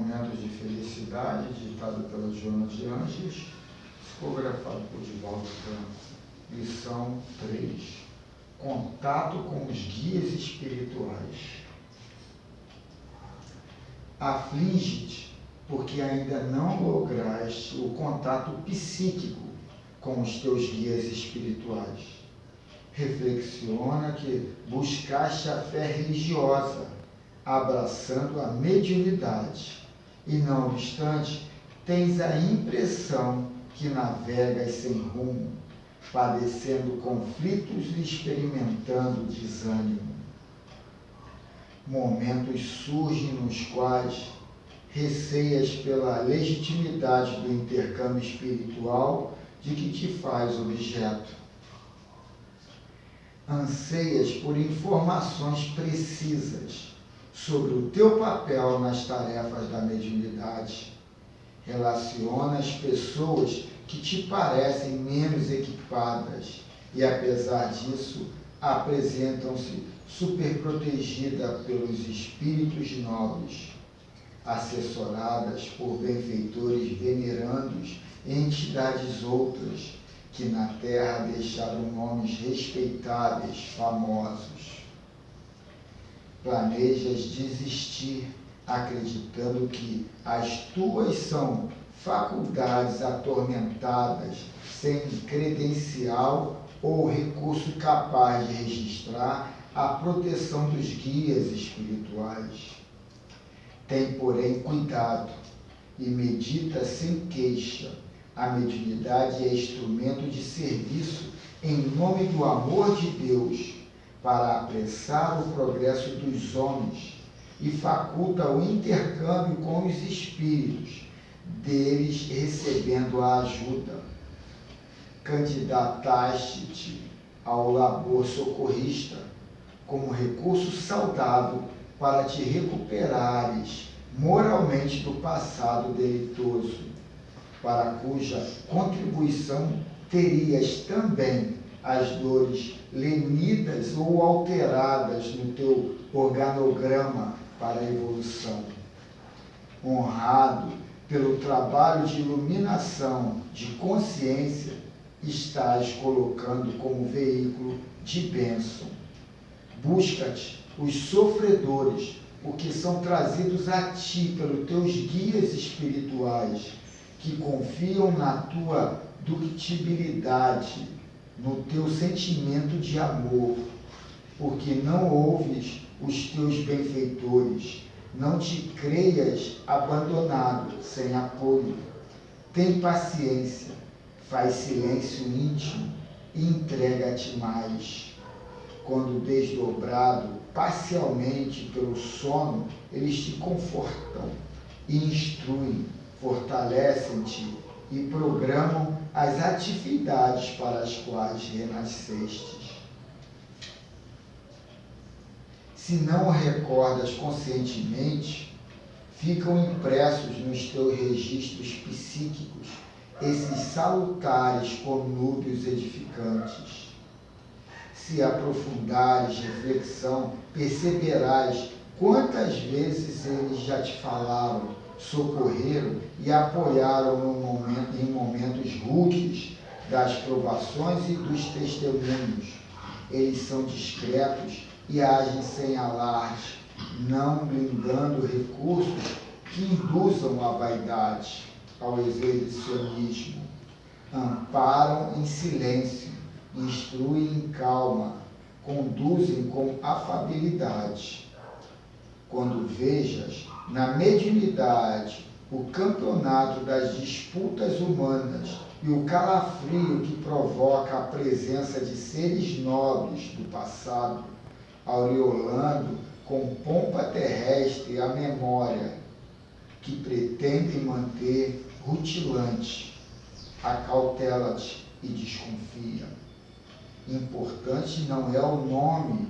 Momentos de Felicidade, ditado pela Joana de Ângeles, psicografado por Divaldo Franco. Lição 3. Contato com os guias espirituais. Aflige-te, porque ainda não lograste o contato psíquico com os teus guias espirituais. Reflexiona que buscaste a fé religiosa, abraçando a mediunidade, e não obstante, tens a impressão que navegas sem rumo, padecendo conflitos e experimentando desânimo. Momentos surgem nos quais receias pela legitimidade do intercâmbio espiritual de que te faz objeto. Anseias por informações precisas sobre o teu papel nas tarefas da mediunidade. Relaciona as pessoas que te parecem menos equipadas e, apesar disso, apresentam-se superprotegidas pelos espíritos nobres, assessoradas por benfeitores venerandos e entidades outras que na terra deixaram nomes respeitáveis, famosos. Planejas desistir, acreditando que as tuas são faculdades atormentadas, sem credencial ou recurso capaz de registrar a proteção dos guias espirituais. Tem, porém, cuidado e medita sem queixa. A mediunidade é instrumento de serviço em nome do amor de Deus, para apressar o progresso dos homens e faculta o intercâmbio com os espíritos, deles recebendo a ajuda. Candidataste-te ao labor socorrista como recurso saudável para te recuperares moralmente do passado delitoso, para cuja contribuição terias também as dores lenidas ou alteradas no teu organograma para a evolução. Honrado pelo trabalho de iluminação de consciência, estás colocando como veículo de bênção. Busca-te os sofredores, porque são trazidos a ti pelos teus guias espirituais, que confiam na tua ductibilidade, no teu sentimento de amor, porque não ouves os teus benfeitores, não te creias abandonado, sem apoio. Tem paciência, faz silêncio íntimo e entrega-te mais. Quando desdobrado parcialmente pelo sono, eles te confortam e instruem, fortalecem-te e programam as atividades para as quais renascestes. Se não o recordas conscientemente, ficam impressos nos teus registros psíquicos esses salutares conúbios edificantes. Se aprofundares reflexão, perceberás quantas vezes eles já te falaram, socorreram e apoiaram em momentos rudes das provações e dos testemunhos. Eles são discretos e agem sem alarde, não blindando recursos que induzam à vaidade, ao exibicionismo. Amparam em silêncio, instruem em calma, conduzem com afabilidade. Quando vejas na mediunidade o campeonato das disputas humanas e o calafrio que provoca a presença de seres nobres do passado, aureolando com pompa terrestre a memória que pretendem manter rutilante, acautela-te e desconfia. Importante não é o nome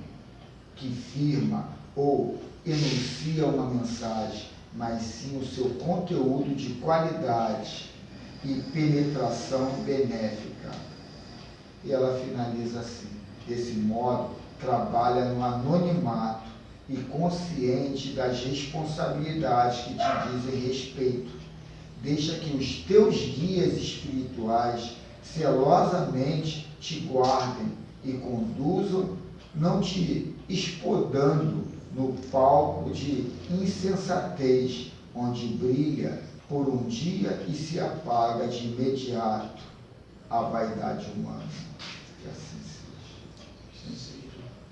que firma ou enuncia uma mensagem, mas sim o seu conteúdo de qualidade e penetração benéfica. E ela finaliza assim: desse modo, trabalha no anonimato e consciente das responsabilidades que te dizem respeito. Deixa que os teus guias espirituais celosamente te guardem e conduzam, não te espodando no palco de insensatez, onde brilha por um dia e se apaga de imediato a vaidade humana. Que assim seja.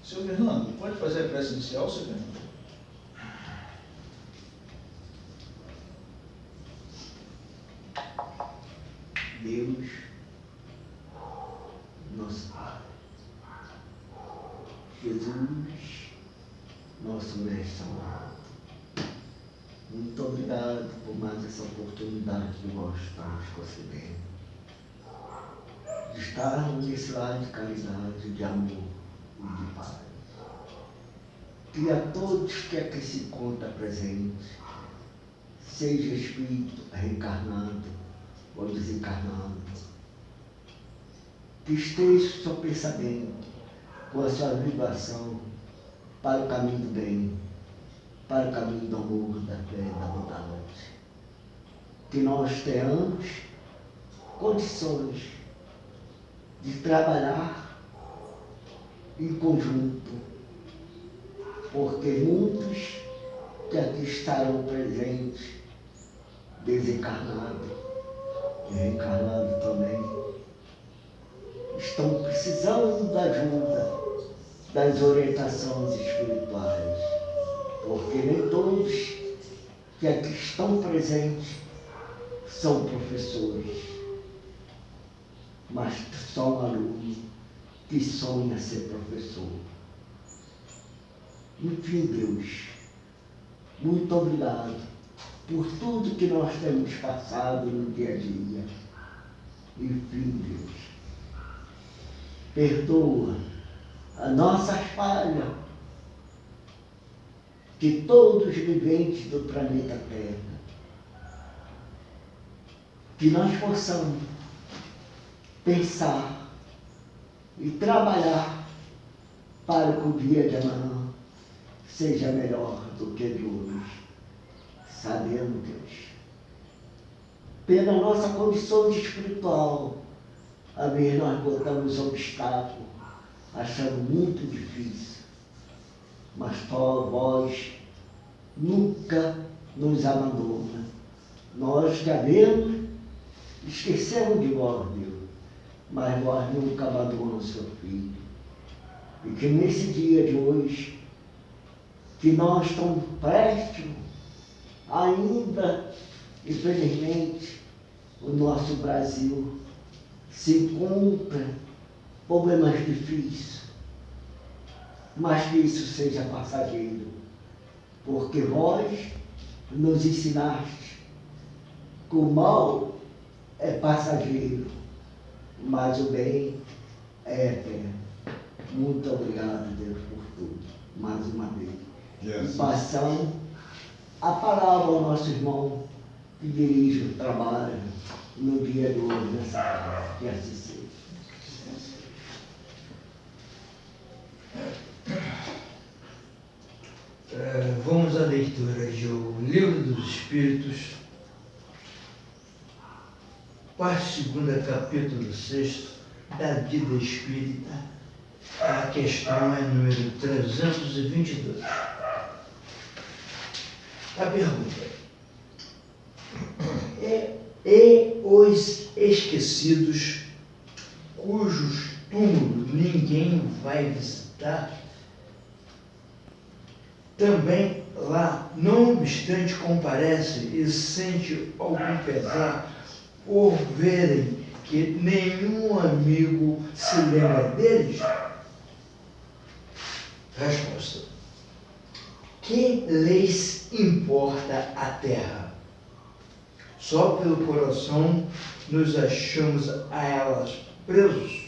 Seu Fernando, pode fazer a prece inicial, seu Fernando? Deus, nosso Pai, Jesus, nosso Mestre amado, muito obrigado por mais essa oportunidade que nós estamos concedendo de estarmos nesse lar de caridade, de amor e de paz. Que a todos que aqui se encontram presentes, seja espírito reencarnado ou desencarnado, que esteja o seu pensamento com a sua vibração para o caminho do bem, para o caminho do amor, da fé e da bondade. Que nós tenhamos condições de trabalhar em conjunto, porque muitos que aqui estarão presentes, desencarnados e reencarnados também, estão precisando da ajuda, das orientações espirituais, porque nem todos que aqui estão presentes são professores, mas são alunos que sonham ser professor. Enfim, Deus, muito obrigado por tudo que nós temos passado no dia a dia. Enfim, Deus, perdoa as nossas falhas, de todos os viventes do planeta Terra, que nós possamos pensar e trabalhar para que o dia de amanhã seja melhor do que de hoje. Sabemos, Deus, pela nossa condição espiritual, às vezes nós botamos obstáculos, achando muito difícil, mas só vós nunca nos abandona. Nós já vemos, esquecemos de vós, Deus, mas vós nunca abandonam o seu Filho. E que nesse dia de hoje, que nós estamos prestes, ainda, infelizmente, o nosso Brasil se encontra problemas difíceis, mas que isso seja passageiro, porque vós nos ensinaste que o mal é passageiro, mas o bem é eterno. Muito obrigado, Deus, por tudo, mais uma vez. Jesus. E passamos a palavra ao nosso irmão que dirige o trabalho no dia de hoje, nessa casa, que assim seja. Vamos à leitura de O Livro dos Espíritos, parte 2, capítulo 6, da vida espírita. A questão é número 322. A pergunta: e os esquecidos, cujos túmulos ninguém vai visitar, também lá, não obstante, comparece e sente algum pesar por verem que nenhum amigo se lembra deles? Resposta: que lhes importa a terra? Só pelo coração nos achamos a elas presos.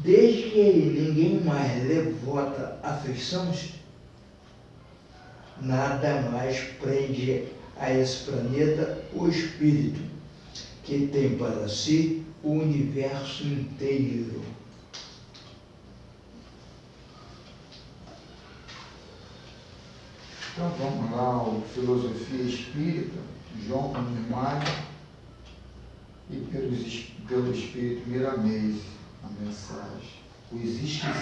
Desde que ninguém mais lhe vota afeições, nada mais prende a esse planeta o espírito, que tem para si o universo inteiro. Então vamos lá, ao Filosofia Espírita, João Miramês, e pelo Espírito Miramês, a mensagem. Os esquecidos,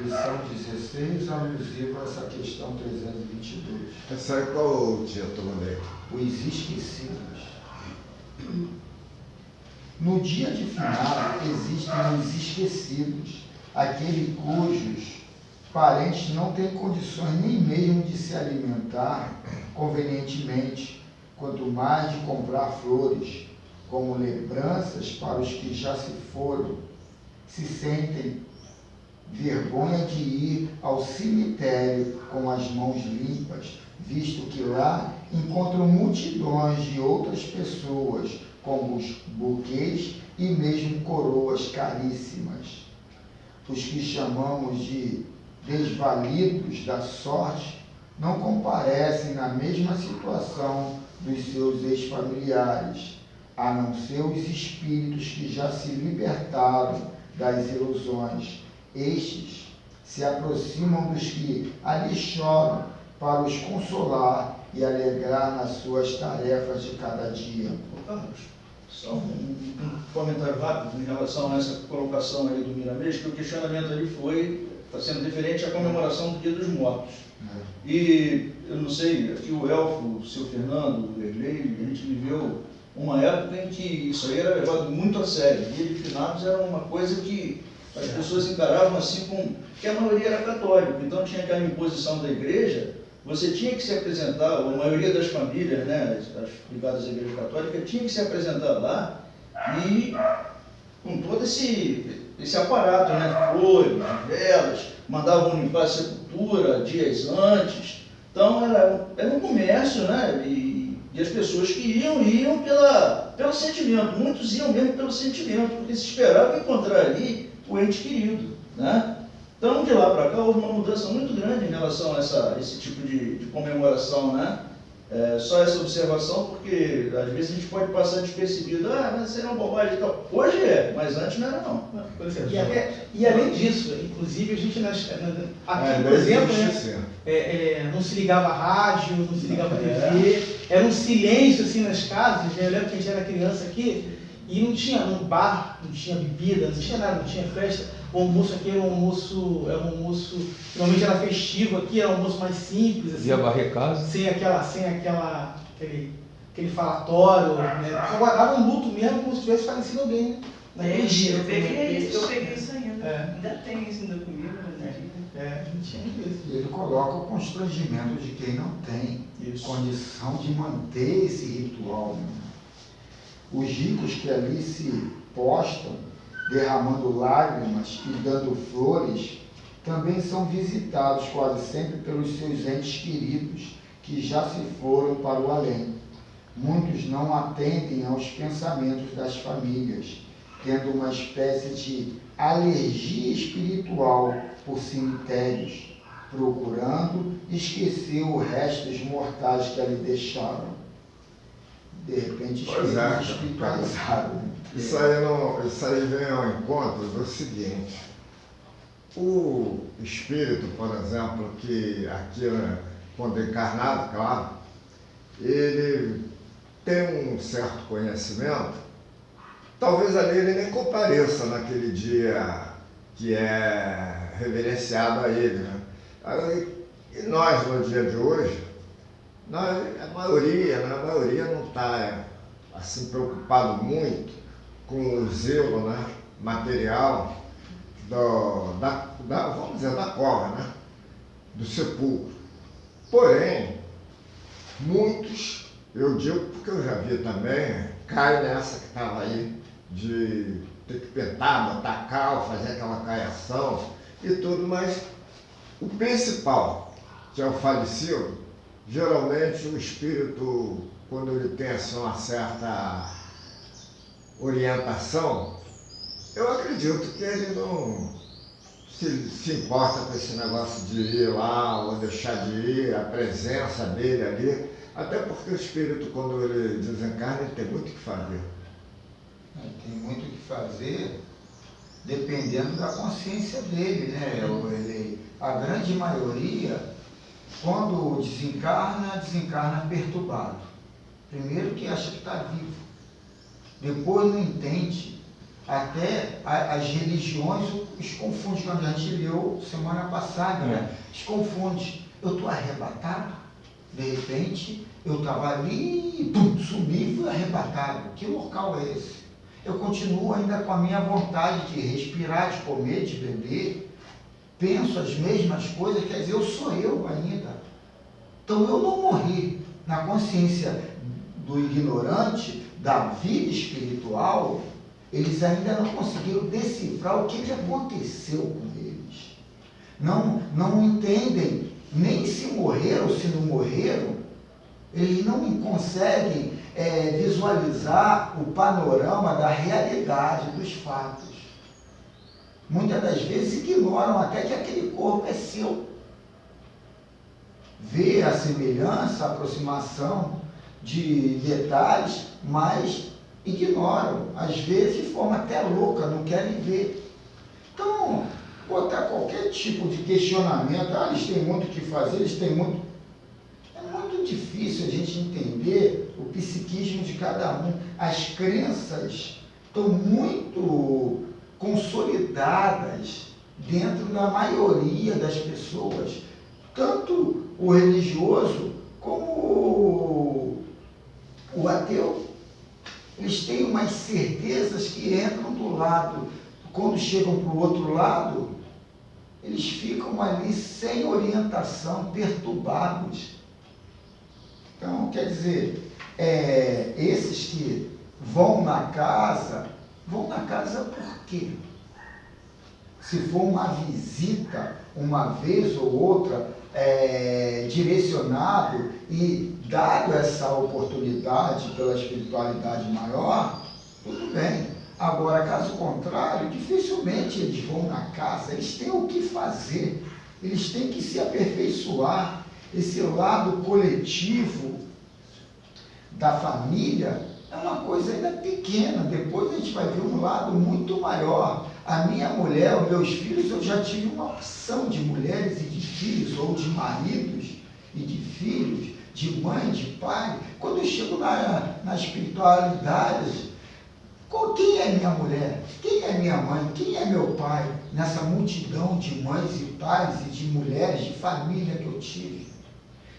lição 16, alusivo a essa questão 322. Essa é qual o título dele? Os esquecidos. No dia de final existem os esquecidos, aqueles cujos parentes não têm condições nem mesmo de se alimentar convenientemente, quanto mais de comprar flores, como lembranças para os que já se foram, se sentem vergonha de ir ao cemitério com as mãos limpas, visto que lá encontram multidões de outras pessoas com os buquês e mesmo coroas caríssimas. Os que chamamos de desvalidos da sorte não comparecem na mesma situação dos seus ex-familiares, a não ser os espíritos que já se libertaram das ilusões. Estes se aproximam dos que ali choram para os consolar e alegrar nas suas tarefas de cada dia. Só um comentário rápido em relação a essa colocação aí do Miramês, que o questionamento ali está sendo referente à comemoração do Dia dos Mortos. E eu não sei, aqui o Elfo, o seu Fernando, o Erlei, a gente viveu uma época em que isso aí era levado muito a sério. Dia de finados era uma coisa que as pessoas encaravam assim, que a maioria era católica, então tinha aquela imposição da igreja, você tinha que se apresentar, ou a maioria das famílias, né, as ligadas à igreja católica, tinha que se apresentar lá e com todo esse aparato, né, flores, velas, mandavam limpar a sepultura dias antes, então era um comércio, né, e as pessoas que iam pelo sentimento, muitos iam mesmo pelo sentimento, porque se esperava encontrar ali o ente querido, né? Então, de lá para cá, houve uma mudança muito grande em relação a esse tipo de comemoração, né? Só essa observação, porque às vezes a gente pode passar despercebido, mas isso é uma bobagem e tal. Hoje mas antes não era não. E além disso, inclusive a gente, aqui, por exemplo, não se ligava a rádio, não se ligava a TV, era um silêncio assim nas casas, né? Eu lembro que a gente era criança aqui, e não tinha um bar, não tinha bebida, não tinha nada, não tinha festa. O almoço aqui era um almoço, normalmente era festivo aqui, era um almoço mais simples. Assim, ia varrer casa? Sem aquele falatório, né? Só guardava um luto mesmo como se tivesse falecido alguém, né? Eu peguei isso ainda. Ainda tem isso ainda comigo, não tinha isso. E ele coloca o constrangimento de quem não tem condição de manter esse ritual, né? Os ricos que ali se postam, derramando lágrimas e dando flores, também são visitados quase sempre pelos seus entes queridos, que já se foram para o além. Muitos não atendem aos pensamentos das famílias, tendo uma espécie de alergia espiritual por cemitérios, procurando esquecer os restos mortais que ali deixaram. De repente, espiritualizados. Isso aí vem ao encontro do seguinte: o espírito, por exemplo, que aqui, quando encarnado, claro, ele tem um certo conhecimento, talvez ali ele nem compareça naquele dia que é reverenciado a ele, né? E nós, no dia de hoje, a maioria não está assim preocupado muito com o zelo, né, material vamos dizer, da cova, né, do sepulcro. Porém, muitos, eu digo porque eu já vi também, caem nessa que estava aí, de ter que pentar, botar cal, fazer aquela caiação e tudo, mas o principal, que é o falecido, geralmente o espírito, quando ele tem assim, uma certa orientação, eu acredito que ele não se importa com esse negócio de ir lá ou deixar de ir, a presença dele ali, até porque o espírito, quando ele desencarna, ele tem muito o que fazer. Tem muito o que fazer, dependendo da consciência dele, né? A grande maioria quando desencarna perturbado. Primeiro que acha que está vivo, depois não entende. Até as religiões os confundem, quando a gente leu semana passada, né? Os confunde. Eu estou arrebatado, de repente eu estava ali, pum, sumi e fui arrebatado. Que local é esse? Eu continuo ainda com a minha vontade de respirar, de comer, de beber, penso as mesmas coisas, quer dizer, eu sou eu ainda. Então eu não morri. Na consciência do ignorante, da vida espiritual, eles ainda não conseguiram decifrar o que aconteceu com eles. Não entendem nem se morreram ou se não morreram. Eles não conseguem visualizar o panorama da realidade dos fatos. Muitas das vezes ignoram até que aquele corpo é seu. Vê a semelhança, a aproximação de detalhes, mas ignoram, às vezes de forma até louca, não querem ver. Então, botar qualquer tipo de questionamento, eles têm muito o que fazer, eles têm muito... É muito difícil a gente entender o psiquismo de cada um. As crenças estão muito consolidadas dentro da maioria das pessoas, tanto o religioso como o ateu. Eles têm umas certezas que entram do lado, quando chegam para o outro lado, eles ficam ali sem orientação, perturbados. Então, quer dizer, esses que vão na casa por quê? Se for uma visita, uma vez ou outra, direcionado e dado essa oportunidade pela espiritualidade maior, tudo bem. Agora, caso contrário, dificilmente eles vão na casa, eles têm o que fazer, eles têm que se aperfeiçoar. Esse lado coletivo da família é uma coisa ainda pequena, depois a gente vai ver um lado muito maior. A minha mulher, os meus filhos, eu já tive uma opção de mulheres e de filhos, ou de maridos e de filhos, de mãe, de pai. Quando eu chego na espiritualidade, quem é minha mulher? Quem é minha mãe? Quem é meu pai? Nessa multidão de mães e pais e de mulheres, de família que eu tive.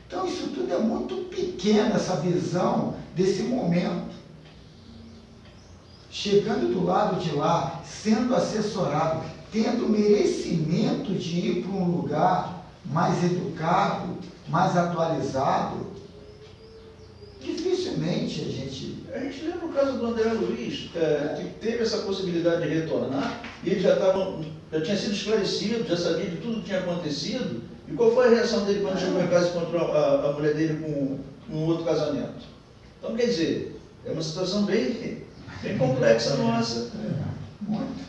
Então isso tudo é muito pequeno, essa visão desse momento. Chegando do lado de lá, sendo assessorado, tendo merecimento de ir para um lugar mais educado, mais atualizado, dificilmente a gente... A gente lembra o caso do André Luiz, que teve essa possibilidade de retornar, e ele já tinha sido esclarecido, já sabia de tudo que tinha acontecido, e qual foi a reação dele quando chegou em casa e encontrou a mulher dele com um outro casamento? Então, quer dizer, é uma situação bem complexa nossa. Muito.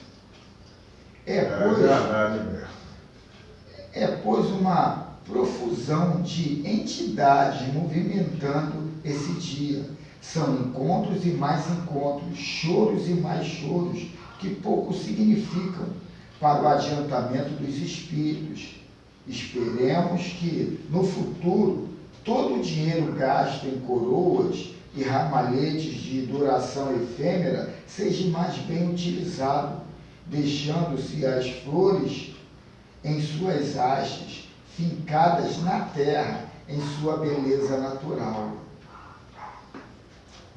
Pois uma profusão de entidades movimentando esse dia. São encontros e mais encontros, choros e mais choros, que pouco significam para o adiantamento dos espíritos. Esperemos que, no futuro, todo o dinheiro gasto em coroas e ramalhetes de duração efêmera seja mais bem utilizado, deixando-se as flores em suas hastes, fincadas na terra, em sua beleza natural.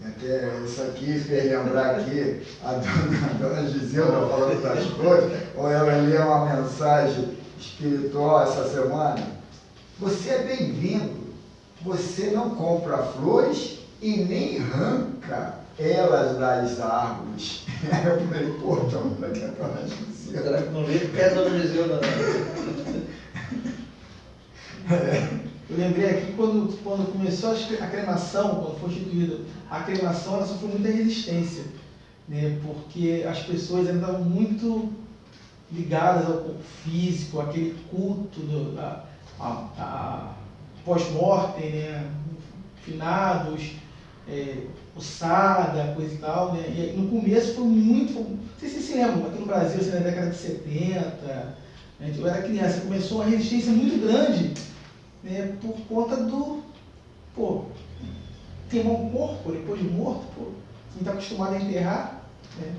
E até isso aqui fez lembrar aqui a dona Giselda falando das flores, ou ela lê uma mensagem espiritual essa semana. Você é bem-vindo, você não compra flores e nem arranca elas das árvores. Eu falei, pô, então, para que a dona Giselda? Será que não veio porque é a dona Giselda, não? Eu lembrei aqui quando começou a cremação, quando foi instituída a cremação, ela sofreu muita resistência, né? Porque as pessoas ainda estavam muito ligadas ao corpo físico, aquele culto pós-mortem, né? Finados, ossada, coisa e tal, né? E no começo foi muito, não sei se vocês se lembram, aqui no Brasil, assim, na década de 70, né? Eu era criança, começou uma resistência muito grande né, por conta do, queimar um corpo depois de morto, quem está acostumado a enterrar, né?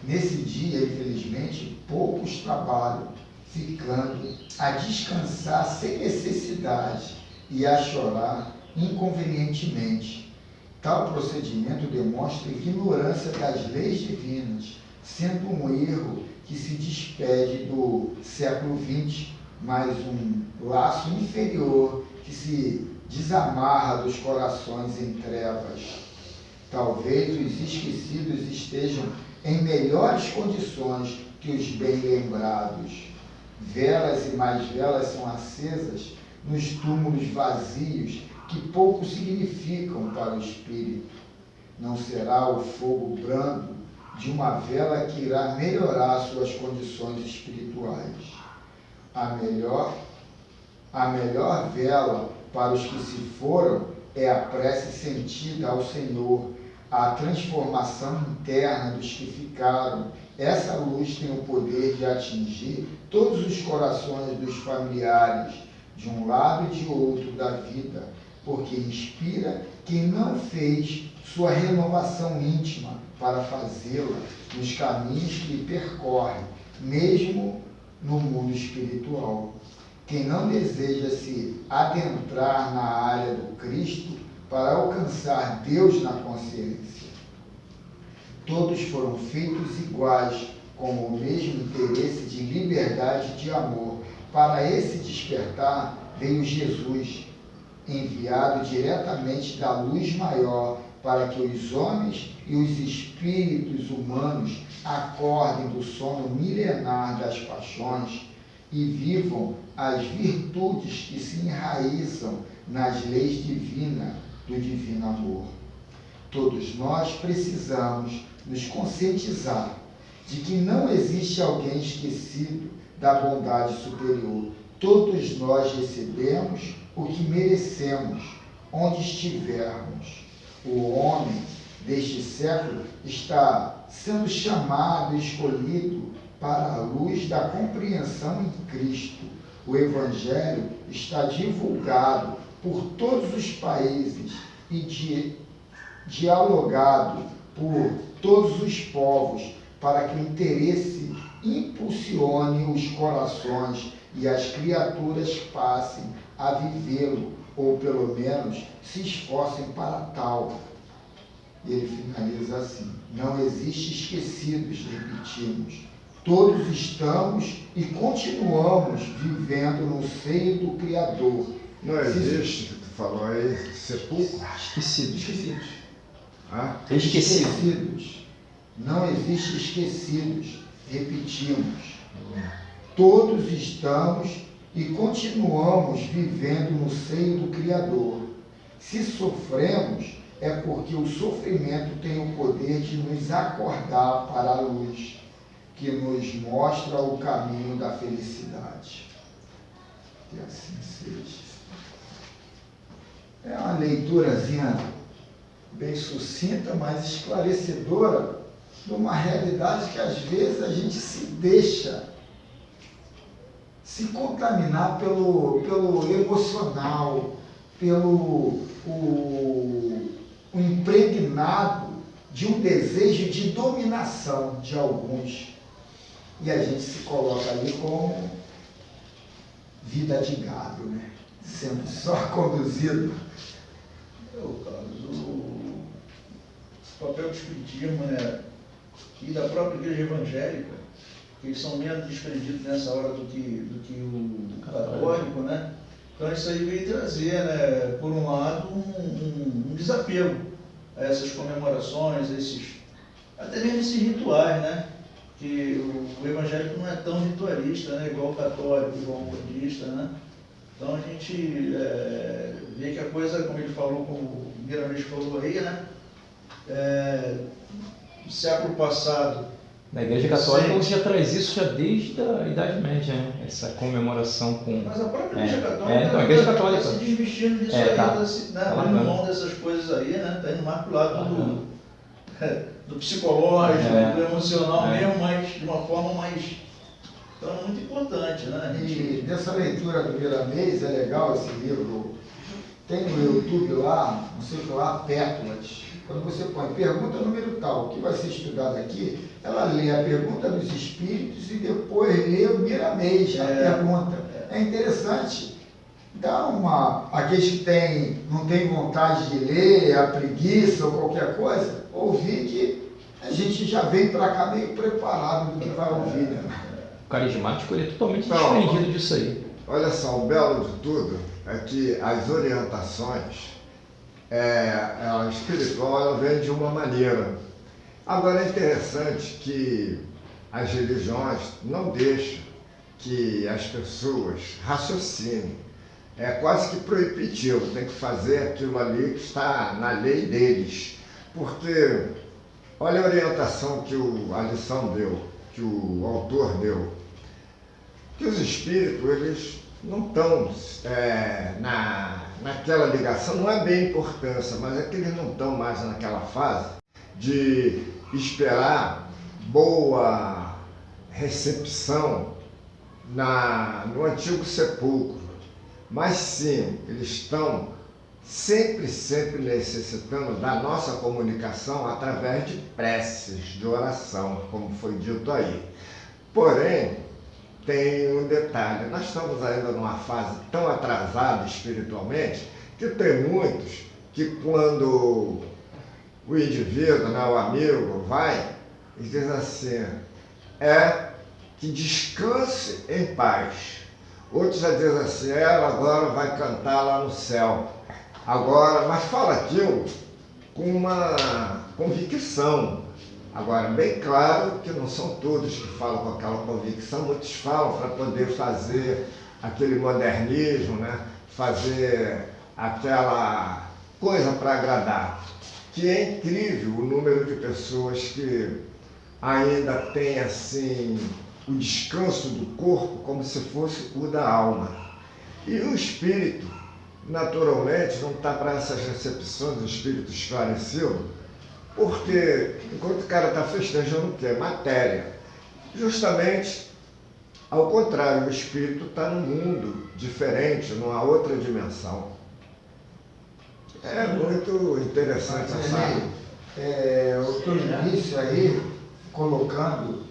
Nesse dia, infelizmente, poucos trabalham, ficando a descansar sem necessidade e a chorar inconvenientemente. Tal procedimento demonstra ignorância das leis divinas, sendo um erro que se despede do século XX, mas um laço inferior que se desamarra dos corações em trevas. Talvez os esquecidos estejam em melhores condições que os bem lembrados. Velas e mais velas são acesas nos túmulos vazios que pouco significam para o espírito. Não será o fogo brando de uma vela que irá melhorar suas condições espirituais. A melhor vela para os que se foram é a prece sentida ao Senhor, a transformação interna dos que ficaram. Essa luz tem o poder de atingir todos os corações dos familiares, de um lado e de outro da vida, porque inspira quem não fez sua renovação íntima para fazê-la nos caminhos que percorre, mesmo no mundo espiritual. Quem não deseja se adentrar na área do Cristo para alcançar Deus na consciência. Todos foram feitos iguais, com o mesmo interesse de liberdade e de amor. Para esse despertar veio Jesus, enviado diretamente da luz maior, para que os homens e os espíritos humanos acordem do sono milenar das paixões e vivam as virtudes que se enraizam nas leis divinas do divino amor. Todos nós precisamos nos conscientizar de que não existe alguém esquecido da bondade superior. Todos nós recebemos o que merecemos, onde estivermos. O homem deste século está sendo chamado e escolhido para a luz da compreensão em Cristo. O Evangelho está divulgado por todos os países e dialogado por todos os povos, para que o interesse impulsione os corações e as criaturas passem a vivê-lo, ou pelo menos se esforcem para tal. Ele finaliza assim: não existe esquecidos, repetimos. Todos estamos e continuamos vivendo no seio do Criador. Não existe, tu falou aí, sepulcro? Esquecidos. Esquecidos. Não existe esquecidos, repetimos. Todos estamos e continuamos vivendo no seio do Criador. Se sofremos, é porque o sofrimento tem o poder de nos acordar para a luz, que nos mostra o caminho da felicidade. Que assim seja. É uma leiturazinha bem sucinta, mas esclarecedora de uma realidade que às vezes a gente se deixa se contaminar pelo emocional, pelo o impregnado de um desejo de dominação de alguns. E a gente se coloca ali como vida de gado, né? Sendo só conduzido. O papel do espiritismo, né, e da própria igreja evangélica, que eles são menos desprendidos nessa hora do que o católico, né? Então isso aí veio trazer, né, por um lado, um desapego a essas comemorações, até mesmo esses rituais, né? Que o evangélico não é tão ritualista, né, igual o católico, igual o budista, né? Então a gente vê que a coisa, como ele falou, como o Miramês falou aí, né? No século passado. Na Igreja Católica você já traz isso já desde a Idade Média, né? Essa comemoração com... Mas a própria Igreja Católica então, a Igreja Católica está se desvestindo disso aí, tá. Abrindo mão dessas coisas aí, né? Está indo mais para o lado do psicológico, do emocional mesmo, mas de uma forma mais Então é muito importante, né? E dessa leitura do Miramês, é legal esse livro. Tem no YouTube lá, não sei o que lá, Pétalas. Quando você põe pergunta número tal, o que vai ser estudado aqui, ela lê a pergunta dos espíritos e depois lê o Miramês, a pergunta. É interessante. Dá uma. Aqueles que não tem vontade de ler, a preguiça ou qualquer coisa, ouvir que a gente já vem para cá meio preparado do que vai ouvir, né? O carismático ele é totalmente desprendido disso aí. Olha só, o belo de tudo é que as orientações, a espiritual, ela vem de uma maneira. Agora é interessante que as religiões não deixam que as pessoas raciocinem. É quase que proibitivo, tem que fazer aquilo ali que está na lei deles. Porque, olha a orientação que a lição deu, que o autor deu. Que os espíritos, eles não estão naquela ligação, não é bem importância, mas é que eles não estão mais naquela fase de esperar boa recepção no antigo sepulcro. Mas sim, eles estão sempre necessitando da nossa comunicação através de preces, de oração, como foi dito aí. Porém, tem um detalhe, nós estamos ainda numa fase tão atrasada espiritualmente que tem muitos que quando o indivíduo, o amigo, vai e diz assim, que descanse em paz. Outros já dizem assim, ela agora vai cantar lá no céu. Agora, mas fala aquilo com uma convicção. Agora, bem claro que não são todos que falam com aquela convicção, muitos falam para poder fazer aquele modernismo, né? Fazer aquela coisa para agradar. Que é incrível o número de pessoas que ainda tem assim o descanso do corpo como se fosse o da alma. E o espírito, naturalmente, não está para essas recepções do espírito esclarecido, porque enquanto o cara está festejando o quê? Matéria. Justamente ao contrário, o espírito está num mundo diferente, numa outra dimensão. É muito interessante essa. O teu início aí, colocando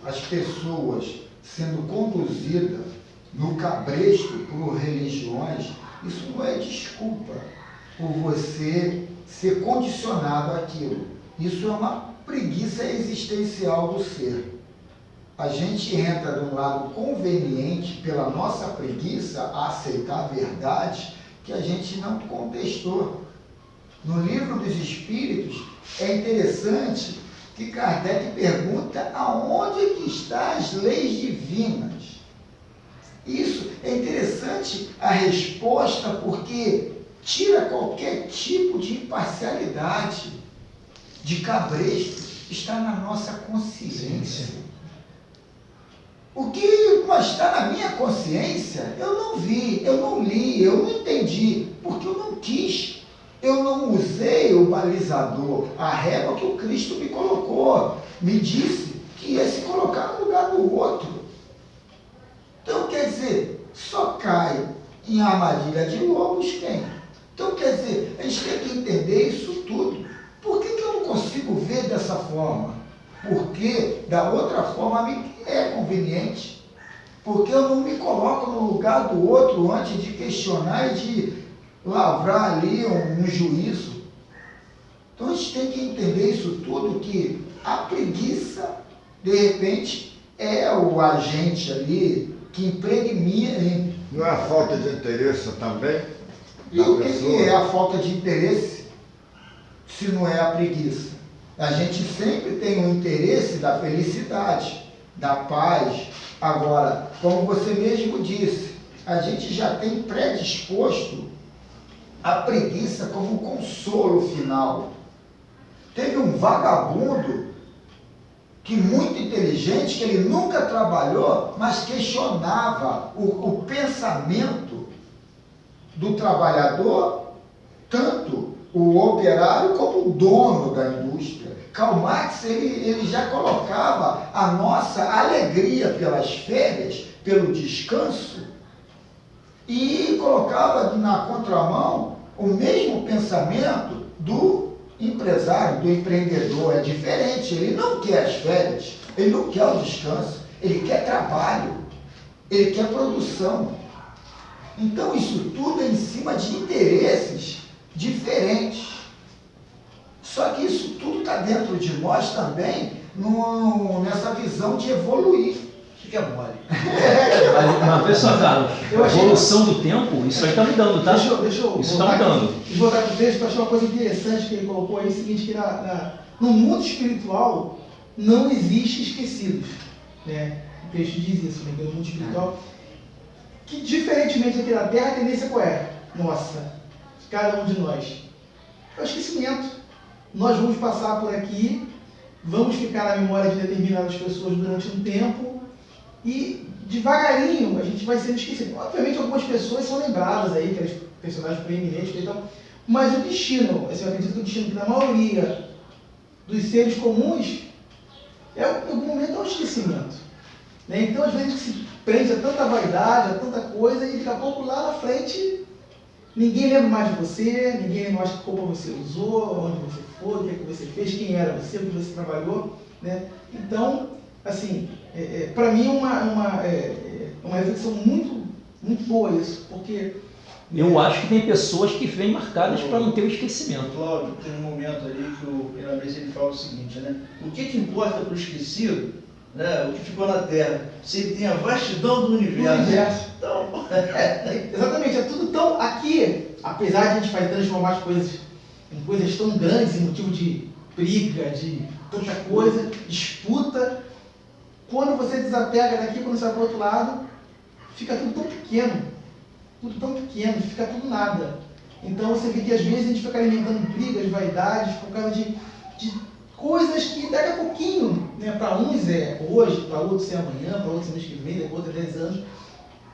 as pessoas sendo conduzidas no cabresto por religiões, isso não é desculpa por você ser condicionado àquilo. Isso é uma preguiça existencial do ser. A gente entra de um lado conveniente pela nossa preguiça a aceitar a verdade que a gente não contestou. No Livro dos Espíritos é interessante que Kardec pergunta aonde que estão as leis divinas. Isso é interessante a resposta porque tira qualquer tipo de imparcialidade, de cabresto, está na nossa consciência. O que está na minha consciência, eu não vi, eu não li, eu não entendi, porque eu não quis. Eu não usei o balizador, a régua que o Cristo me colocou. Me disse que ia se colocar no lugar do outro. Então, quer dizer, só cai em armadilha de lobos quem? Então, quer dizer, a gente tem que entender isso tudo. Por que eu não consigo ver dessa forma? Porque da outra forma me é conveniente. Porque eu não me coloco no lugar do outro antes de questionar e de lavrar ali um juízo. Então a gente tem que entender isso tudo, que a preguiça, de repente, é o agente ali que impregna. Não é a falta de interesse também? E o que é a falta de interesse se não é a preguiça? A gente sempre tem um interesse da felicidade, da paz. Agora, como você mesmo disse, a gente já tem predisposto a preguiça como consolo final. Teve um vagabundo que muito inteligente, que ele nunca trabalhou, mas questionava o pensamento do trabalhador, tanto o operário como o dono da indústria. Karl Marx ele já colocava a nossa alegria pelas férias, pelo descanso, e colocava na contramão o mesmo pensamento do empresário, do empreendedor. É diferente, ele não quer as férias, ele não quer o descanso, ele quer trabalho, ele quer produção. Então isso tudo é em cima de interesses diferentes. Só que isso tudo está dentro de nós também, nessa visão de evoluir. Fica mole. Mas pessoal, Carlos, a evolução do tempo, isso aí está mudando, tá? Deixa eu isso está mudando. Deixa eu voltar para o texto, eu achei uma coisa interessante que ele colocou aí, o seguinte, que no mundo espiritual não existe esquecidos. Né? O texto diz isso, né? Que no mundo espiritual, que diferentemente aqui na Terra, a tendência qual é? Nossa, cada um de nós. É o esquecimento. Nós vamos passar por aqui, vamos ficar na memória de determinadas pessoas durante um tempo e devagarinho a gente vai sendo esquecido. Obviamente algumas pessoas são lembradas aí, aqueles personagens preeminentes e tal, mas o destino, assim, eu acredito que o destino que na maioria dos seres comuns em algum momento é o esquecimento. Né? Então às vezes a gente se prende a tanta vaidade, a tanta coisa e daqui a pouco lá na frente ninguém lembra mais de você, ninguém lembra mais que roupa você usou, onde você foi, o que é que você fez, quem era você, o que você trabalhou. Né? Então, assim, para mim é uma reflexão muito, muito boa isso, porque... Eu acho que tem pessoas que vêm marcadas para não ter o esquecimento. Cláudio, tem um momento ali que o Miramês ele fala o seguinte, né? O que importa para o esquecido, né? O que ficou na Terra, se ele tem a vastidão do universo. Então... Exatamente, é tudo tão... Aqui, apesar de a gente fazer transformar as coisas em coisas tão grandes, em motivo de briga, de tanta coisa, disputa, quando você desapega daqui, quando você vai para o outro lado, fica tudo tão pequeno, fica tudo nada. Então você vê que às vezes a gente fica alimentando brigas, vaidades, por causa de coisas que daqui a pouquinho, né, para uns é hoje, para outros é amanhã, para outros é mês que vem, para outros é 10 anos,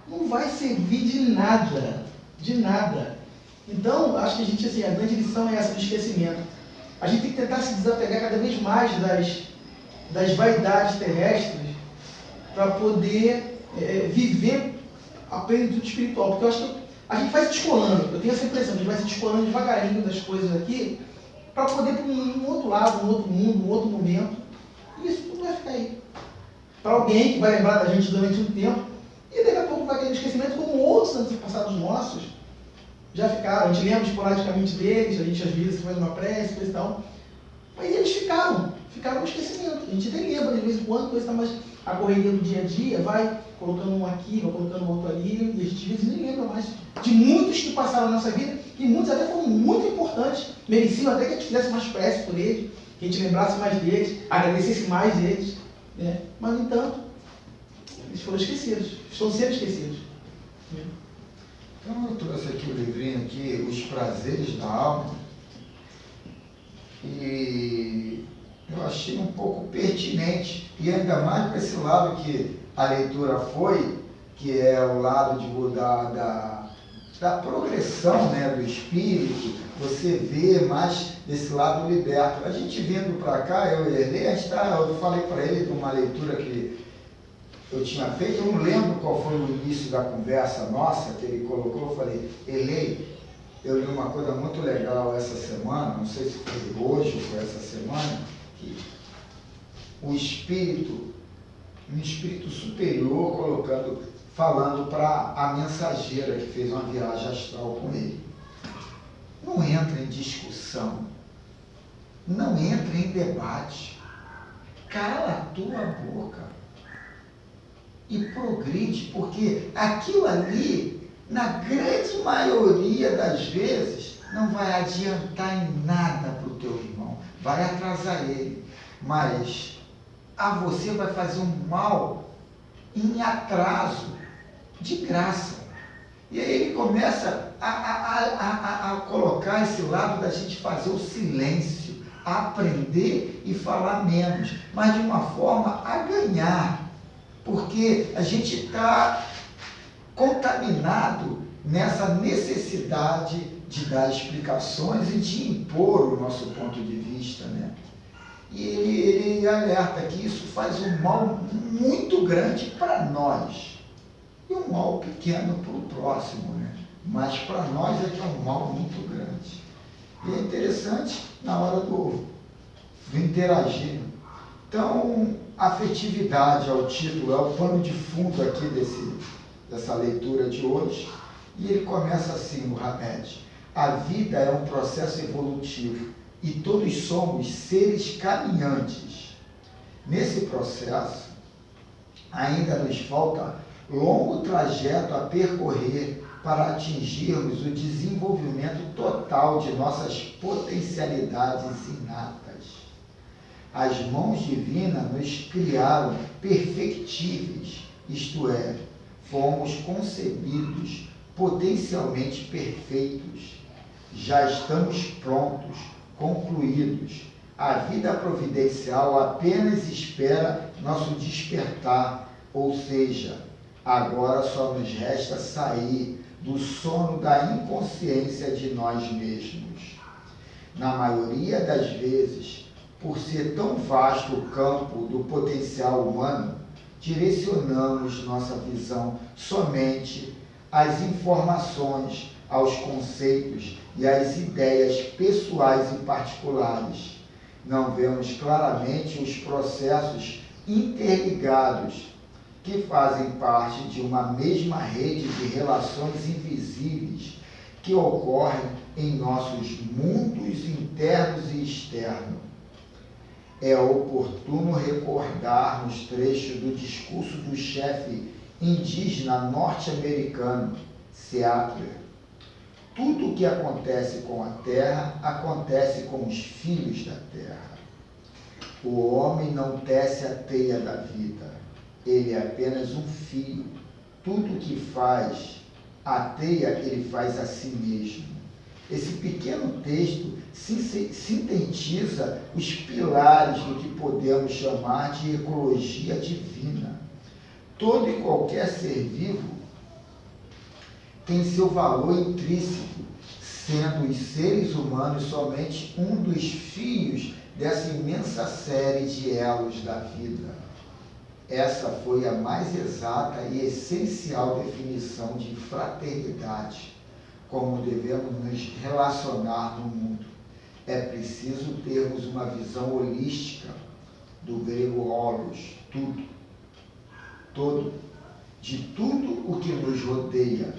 não vai servir de nada, de nada. Então, acho que a gente, assim, a grande lição é essa do esquecimento. A gente tem que tentar se desapegar cada vez mais das vaidades terrestres para poder viver a plenitude espiritual. Porque eu acho que a gente vai se descolando, eu tenho essa impressão, a gente vai se descolando devagarinho das coisas aqui para poder ir para um outro lado, um outro mundo, um outro momento. E isso tudo vai ficar aí. Para alguém que vai lembrar da gente durante um tempo, e daqui a pouco vai cair no esquecimento, como outros antepassados nossos já ficaram. A gente lembra esporadicamente deles, a gente às vezes faz uma prece, coisa e tal, mas eles ficaram no esquecimento. A gente nem lembra de vez em quando, coisa, mas a correria do dia a dia vai colocando um aqui, vai colocando um outro ali, e a gente às vezes nem lembra mais de muitos que passaram na nossa vida, e muitos até foram muito importantes, mereciam até que a gente fizesse mais prece por eles, que a gente lembrasse mais deles, agradecesse mais deles, né? Mas, no entanto, eles foram esquecidos, estão sendo esquecidos. Então eu trouxe aqui o livrinho aqui, Os Prazeres da Alma, e eu achei um pouco pertinente, e ainda mais para esse lado que a leitura foi, que é o lado da progressão, né, do espírito, você vê mais desse lado liberto. A gente vindo para cá, eu e ele, eu falei para ele de uma leitura que eu tinha feito, eu não lembro qual foi o início da conversa nossa, que ele colocou, eu falei, Elei, eu li uma coisa muito legal essa semana, não sei se foi hoje ou foi essa semana, que um espírito superior falando para a mensageira que fez uma viagem astral com ele. Não entra em discussão, não entra em debate, cala a tua boca e progride, porque aquilo ali, na grande maioria das vezes, não vai adiantar em nada para o teu irmão, vai atrasar ele, mas a você vai fazer um mal em atraso, de graça. E aí ele começa a colocar esse lado da gente fazer o silêncio, a aprender e falar menos, mas de uma forma a ganhar, porque a gente está contaminado nessa necessidade de dar explicações e de impor o nosso ponto de vista, né? E ele alerta que isso faz um mal muito grande para nós. E um mal pequeno para o próximo, né? Mas para nós é que é um mal muito grande. E é interessante na hora do interagir. Então, afetividade é o título, é o pano de fundo aqui dessa leitura de hoje. E ele começa assim, o Hamed. A vida é um processo evolutivo e todos somos seres caminhantes. Nesse processo, ainda nos falta longo trajeto a percorrer para atingirmos o desenvolvimento total de nossas potencialidades inatas. As mãos divinas nos criaram perfectíveis, isto é, fomos concebidos potencialmente perfeitos. Já estamos prontos, concluídos. A vida providencial apenas espera nosso despertar, ou seja, agora só nos resta sair do sono da inconsciência de nós mesmos. Na maioria das vezes, por ser tão vasto o campo do potencial humano, direcionamos nossa visão somente às informações, aos conceitos e às ideias pessoais e particulares. Não vemos claramente os processos interligados que fazem parte de uma mesma rede de relações invisíveis que ocorrem em nossos mundos internos e externos. É oportuno recordarmos trecho do discurso do chefe indígena norte-americano, Seattle. Tudo o que acontece com a terra, acontece com os filhos da terra. O homem não tece a teia da vida, ele é apenas um fio. Tudo o que faz a teia, ele faz a si mesmo. Esse pequeno texto sintetiza os pilares do que podemos chamar de ecologia divina. Todo e qualquer ser vivo tem seu valor intrínseco, sendo os seres humanos somente um dos fios dessa imensa série de elos da vida. Essa foi a mais exata e essencial definição de fraternidade, como devemos nos relacionar no mundo. É preciso termos uma visão holística, do grego holos, tudo, todo, de tudo o que nos rodeia.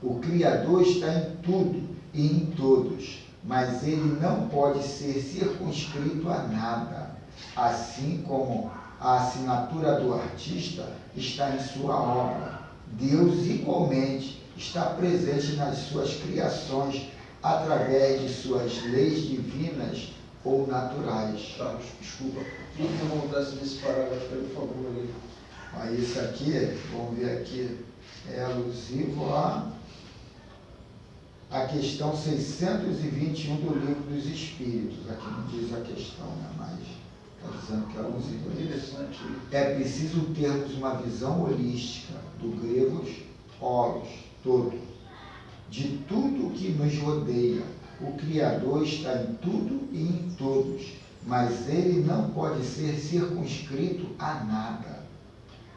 O Criador está em tudo e em todos, mas ele não pode ser circunscrito a nada, assim como a assinatura do artista está em sua obra. Deus, igualmente, está presente nas suas criações através de suas leis divinas ou naturais. Carlos, desculpa. Queria que eu voltasse nesse parágrafo aí, por favor. Ali. Aí isso aqui, vamos ver aqui, é alusivo a questão 621 do Livro dos Espíritos. Aqui não diz a questão, né? Mas está dizendo que é alusivo. Interessante. É preciso termos uma visão holística, do grego holos, todo, de tudo o que nos rodeia. O Criador está em tudo e em todos, mas ele não pode ser circunscrito a nada.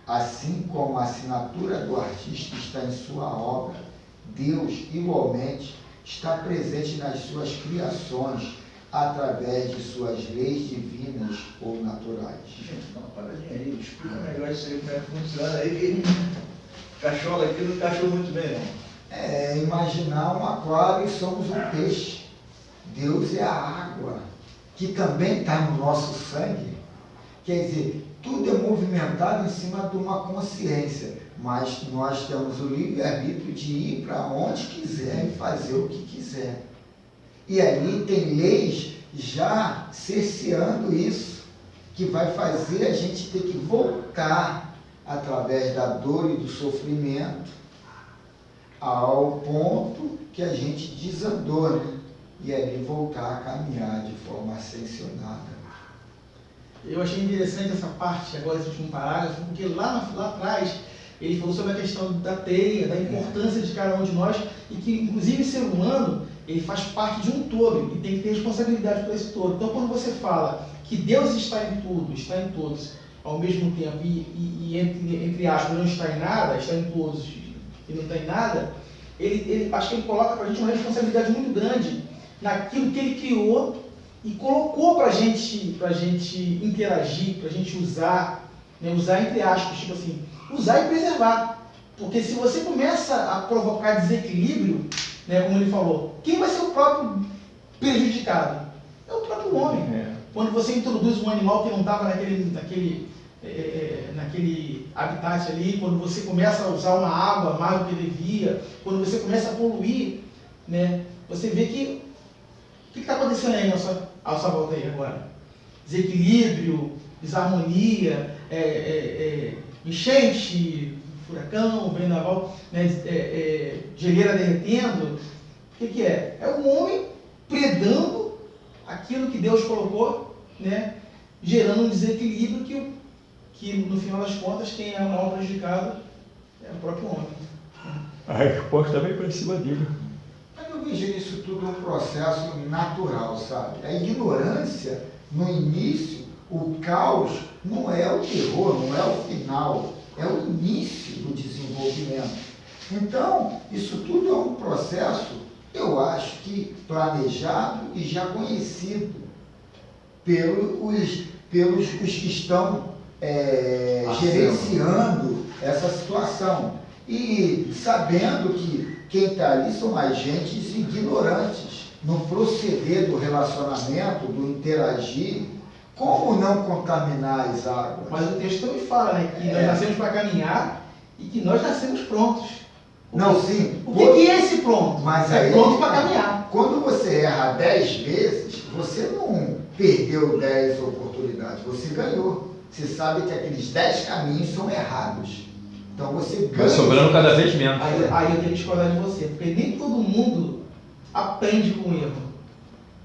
Assim como a assinatura do artista está em sua obra, Deus, igualmente, está presente nas suas criações através de suas leis divinas ou naturais. Gente, dá uma paradinha aí, explica melhor isso aí, como é que funciona aí. Cachola aqui não encaixou muito bem, não. É imaginar um aquário e somos um peixe. Deus é a água, que também está no nosso sangue. Quer dizer, tudo é movimentado em cima de uma consciência, mas nós temos o livre-arbítrio de ir para onde quiser e fazer o que quiser. E ali tem leis já cerceando isso, que vai fazer a gente ter que voltar através da dor e do sofrimento ao ponto que a gente desandou, né? E ali voltar a caminhar de forma ascensionada. Eu achei interessante essa parte, agora esse último parágrafo, porque lá atrás ele falou sobre a questão da teia, da importância de cada um de nós, e que inclusive o ser humano ele faz parte de um todo e tem que ter responsabilidade por esse todo. Então, quando você fala que Deus está em tudo, está em todos ao mesmo tempo e entre aspas, não está em nada, está em todos e não está em nada, acho que ele coloca para a gente uma responsabilidade muito grande naquilo que ele criou e colocou para a gente interagir, para a gente usar, né, usar entre aspas, tipo assim, usar e preservar. Porque se você começa a provocar desequilíbrio, né, como ele falou, quem vai ser o próprio prejudicado? É o próprio homem. Quando você introduz um animal que não estava naquele habitat ali, quando você começa a usar uma água mais do que devia, quando você começa a poluir, né, você vê que o que está acontecendo aí à sua volta aí agora? Desequilíbrio, desarmonia, enchente, furacão, vendaval, né, geleira derretendo. O que é? É o homem predando aquilo que Deus colocou, né, gerando um desequilíbrio que no final das contas, quem é o maior prejudicado é o próprio homem. A resposta vem para cima dele. Mas eu vejo isso tudo um processo natural, sabe? A ignorância, no início, o caos não é o terror, não é o final, é o início do desenvolvimento. Então, isso tudo é um processo, eu acho que planejado e já conhecido pelos que estão gerenciando essa situação. E sabendo que quem está ali são agentes ignorantes no proceder do relacionamento, do interagir. Como não contaminar as águas? Mas o texto também fala, né, que nós nascemos para caminhar e que nós nascemos prontos. Sim. O que é esse pronto? Mas é pronto para caminhar. Quando você erra 10 vezes, você não perdeu 10 oportunidades, você ganhou. Você sabe que aqueles 10 caminhos são errados. Então você ganha. Vai sobrando cada vez menos. Aí eu tenho que discordar de você, porque nem todo mundo aprende com o erro.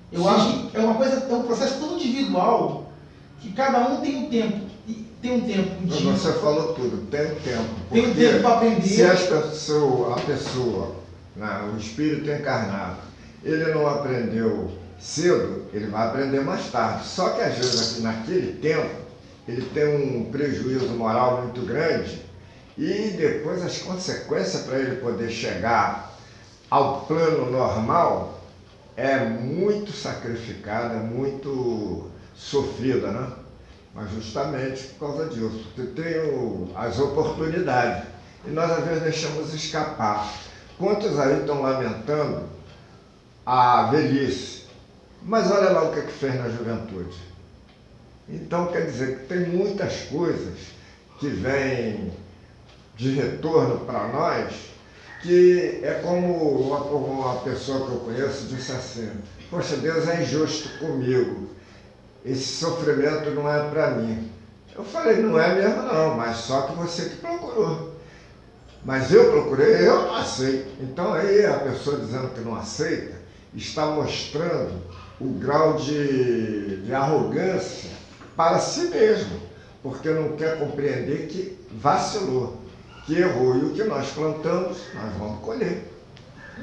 Eu acho que é um processo tão individual que cada um tem um tempo. Tem um tempo. Você falou tudo, tem um tempo. Tem um tempo para aprender. Se a pessoa, né, o espírito encarnado, ele não aprendeu cedo, ele vai aprender mais tarde. Só que às vezes naquele tempo, ele tem um prejuízo moral muito grande e depois as consequências para ele poder chegar ao plano normal é muito sacrificada, muito sofrida, né? Mas justamente por causa disso, porque tem as oportunidades e nós às vezes deixamos escapar. Quantos aí estão lamentando a velhice? Mas olha lá o que fez na juventude. Então quer dizer que tem muitas coisas que vêm de retorno para nós, que é como uma pessoa que eu conheço disse assim: poxa, Deus é injusto comigo, esse sofrimento não é para mim. Eu falei, não é mesmo não, mas só que você que procurou. Mas eu procurei, eu não aceito. Então aí a pessoa dizendo que não aceita, está mostrando o grau de arrogância para si mesmo, porque não quer compreender que vacilou, que errou, e o que nós plantamos, nós vamos colher.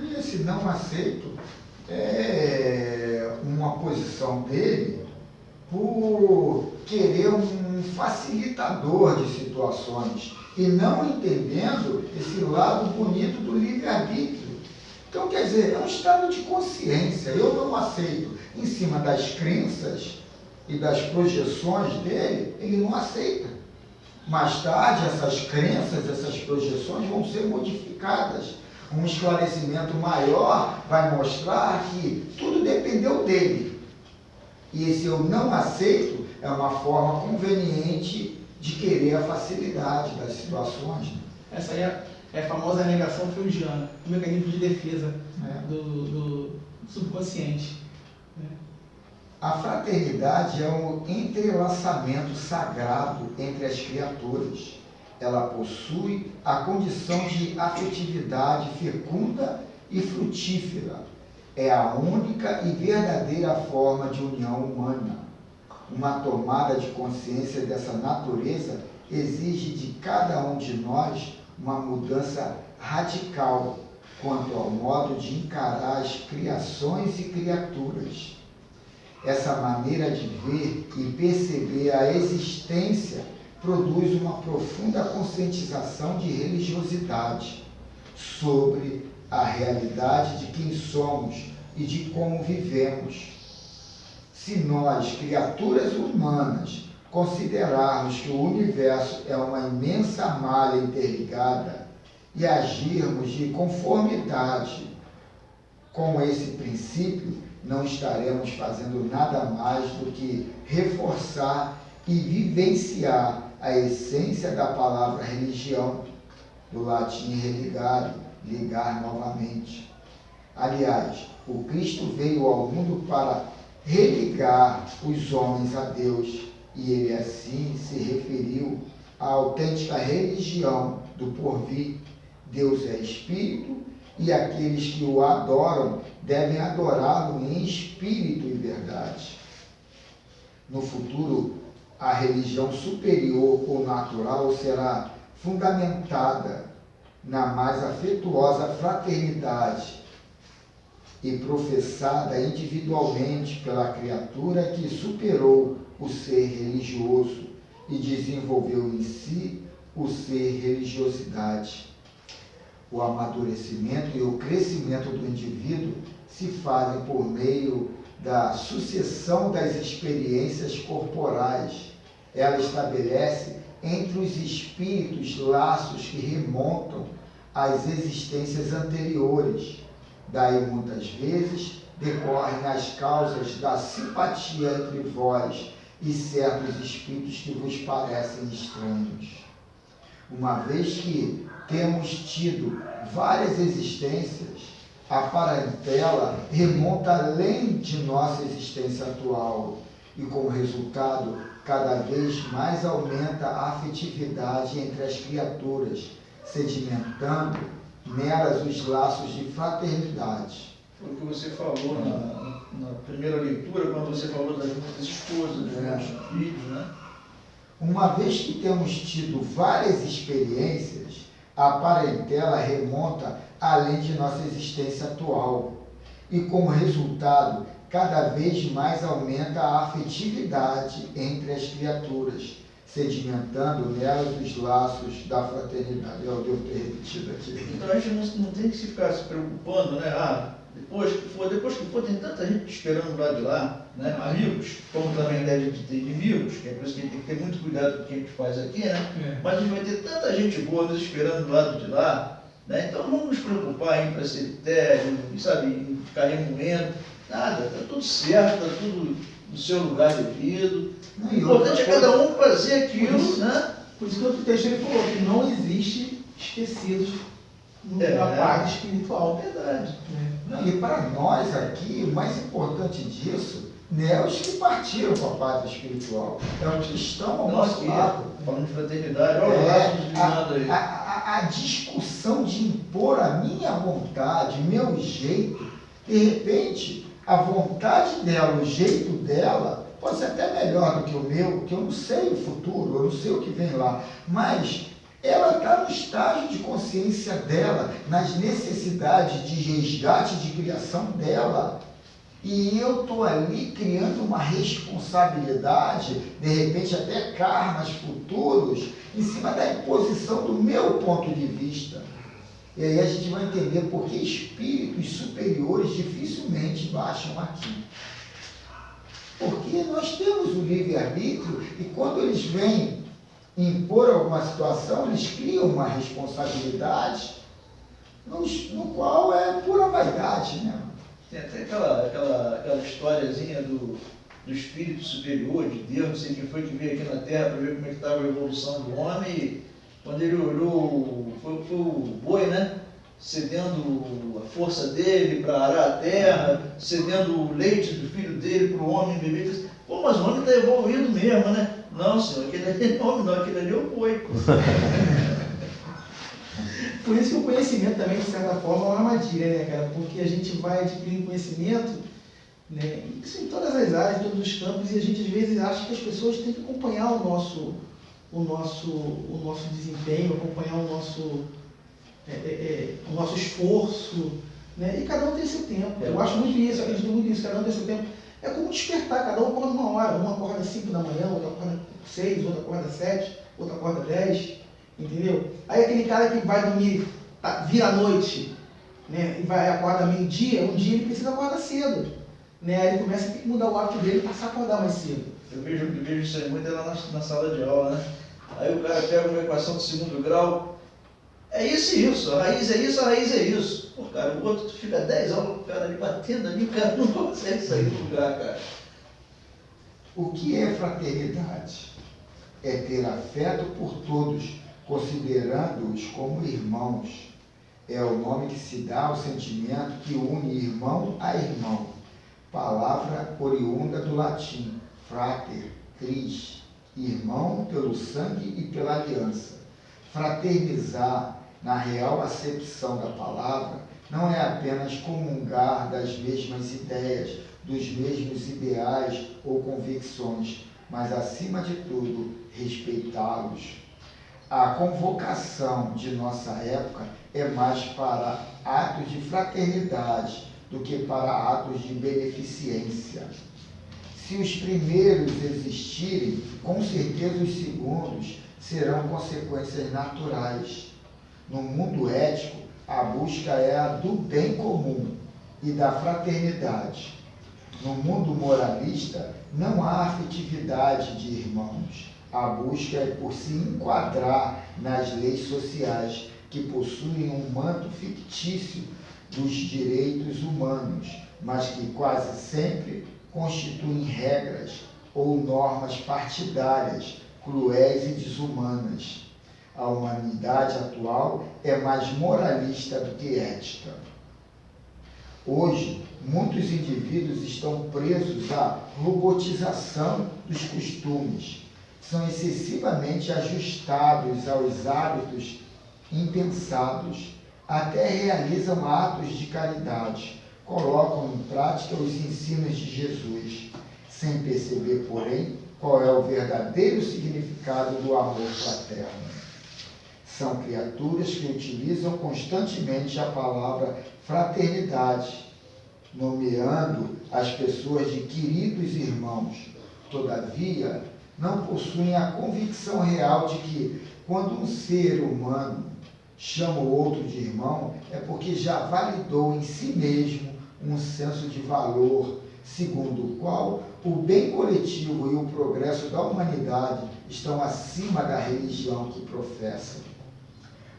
E esse não aceito é uma posição dele por querer um facilitador de situações e não entendendo esse lado bonito do livre-arbítrio. Então, quer dizer, é um estado de consciência. Eu não aceito em cima das crenças e das projeções dele, ele não aceita. Mais tarde, essas crenças, essas projeções vão ser modificadas. Um esclarecimento maior vai mostrar que tudo dependeu dele. E esse eu não aceito é uma forma conveniente de querer a facilidade das situações. Essa aí é a famosa negação freudiana, o mecanismo de defesa do subconsciente. A fraternidade é um entrelaçamento sagrado entre as criaturas. Ela possui a condição de afetividade fecunda e frutífera. É a única e verdadeira forma de união humana. Uma tomada de consciência dessa natureza exige de cada um de nós uma mudança radical quanto ao modo de encarar as criações e criaturas. Essa maneira de ver e perceber a existência produz uma profunda conscientização de religiosidade sobre a realidade de quem somos e de como vivemos. Se nós, criaturas humanas, considerarmos que o universo é uma imensa malha interligada e agirmos de conformidade com esse princípio, não estaremos fazendo nada mais do que reforçar e vivenciar a essência da palavra religião, do latim religare, ligar novamente. Aliás, o Cristo veio ao mundo para religar os homens a Deus, e ele assim se referiu à autêntica religião do porvir. Deus é Espírito, e aqueles que o adoram devem adorá-lo em espírito e verdade. No futuro, a religião superior ou natural será fundamentada na mais afetuosa fraternidade e professada individualmente pela criatura que superou o ser religioso e desenvolveu em si o ser religiosidade. O amadurecimento e o crescimento do indivíduo se fazem por meio da sucessão das experiências corporais. Ela estabelece entre os espíritos laços que remontam às existências anteriores. Daí, muitas vezes, decorrem as causas da simpatia entre vós e certos espíritos que vos parecem estranhos. Uma vez que temos tido várias existências, a parentela remonta além de nossa existência atual e, como resultado, cada vez mais aumenta a afetividade entre as criaturas, sedimentando nelas os laços de fraternidade. Foi o que você falou na primeira leitura, quando você falou das muitas esposas, dos muitos filhos, né? Uma vez que temos tido várias experiências, a parentela remonta além de nossa existência atual e, como resultado, cada vez mais aumenta a afetividade entre as criaturas, sedimentando nelas os laços da fraternidade. Eu devo ter repetido aqui. Então a gente não tem que ficar se preocupando, né? Depois que for, tem tanta gente esperando lá de lá, né? Amigos, como também deve ter inimigos, que é por isso que a gente tem que ter muito cuidado com o que a gente faz aqui, né? Mas a gente vai ter tanta gente boa nos esperando do lado de lá, né? Então não vamos nos preocupar em ir para cemitério, sabe, em ficar remoendo, nada, está tudo certo, está tudo no seu lugar devido. O importante é cada um fazer aquilo, né? Por isso que o outro texto ele falou que não existe esquecidos na parte espiritual. Verdade. E para nós aqui, o mais importante disso não é os que partiram para a pátria espiritual, é os que estão ao nosso lado. Falando de fraternidade, olha o laço desligado aí. A discussão de impor a minha vontade, meu jeito, de repente, a vontade dela, o jeito dela, pode ser até melhor do que o meu, porque eu não sei o futuro, eu não sei o que vem lá, mas ela está no estágio de consciência dela, nas necessidades de resgate, de criação dela. E eu estou ali criando uma responsabilidade, de repente até karmas futuros, em cima da imposição do meu ponto de vista. E aí a gente vai entender por que espíritos superiores dificilmente baixam aqui. Porque nós temos o livre-arbítrio e quando eles vêm impor alguma situação, eles criam uma responsabilidade no qual é pura vaidade, né? Tem até aquela historiazinha do espírito superior, de Deus, não sei quem foi que veio aqui na Terra para ver como é que estava a evolução do homem, e quando ele olhou, foi o boi, né? Cedendo a força dele para arar a terra, cedendo o leite do filho dele para o homem beber. Disse, pô, mas o homem está evoluindo mesmo, né? Não, senhor, aquele ali é homem, não, aquele ali é o boi. Por isso que o conhecimento também, de certa forma, é uma armadilha, né, cara? Porque a gente vai adquirindo conhecimento, né? Isso em todas as áreas, em todos os campos, e a gente às vezes acha que as pessoas têm que acompanhar o nosso desempenho, acompanhar o nosso esforço, né? E cada um tem seu tempo. Eu acho muito isso, eu acredito muito nisso, cada um tem seu tempo. É como despertar, cada um acorda uma hora. Um acorda às 5 da manhã, outro acorda 6, outro acorda 7, outro acorda 10, entendeu? Aí aquele cara que vai dormir, vira à noite, né? E vai acordar meio-dia, um dia ele precisa acordar cedo. Né? Aí ele começa a ter que mudar o hábito dele e passar a acordar mais cedo. Eu vejo isso aí muito lá na sala de aula, né? Aí o cara pega uma equação de segundo grau, é isso e isso, a raiz é isso, a raiz é isso. Pô, cara, o outro tu fica 10 aulas, o cara ali batendo ali, o cara não consegue sair do lugar, cara. O que é fraternidade? É ter afeto por todos, considerando-os como irmãos. É o nome que se dá ao sentimento que une irmão a irmão. Palavra oriunda do latim, frater, cris, irmão pelo sangue e pela aliança. Fraternizar, na real acepção da palavra, não é apenas comungar das mesmas ideias, dos mesmos ideais ou convicções, mas, acima de tudo, respeitá-los. A convocação de nossa época é mais para atos de fraternidade do que para atos de beneficência. Se os primeiros existirem, com certeza os segundos serão consequências naturais. No mundo ético, a busca é a do bem comum e da fraternidade. No mundo moralista, não há afetividade de irmãos. A busca é por se enquadrar nas leis sociais que possuem um manto fictício dos direitos humanos, mas que quase sempre constituem regras ou normas partidárias, cruéis e desumanas. A humanidade atual é mais moralista do que ética. Hoje, muitos indivíduos estão presos à robotização dos costumes, são excessivamente ajustados aos hábitos impensados, até realizam atos de caridade, colocam em prática os ensinos de Jesus, sem perceber, porém, qual é o verdadeiro significado do amor fraterno. São criaturas que utilizam constantemente a palavra fraternidade, nomeando as pessoas de queridos irmãos. Todavia, não possuem a convicção real de que, quando um ser humano chama o outro de irmão, é porque já validou em si mesmo um senso de valor, segundo o qual o bem coletivo e o progresso da humanidade estão acima da religião que professam.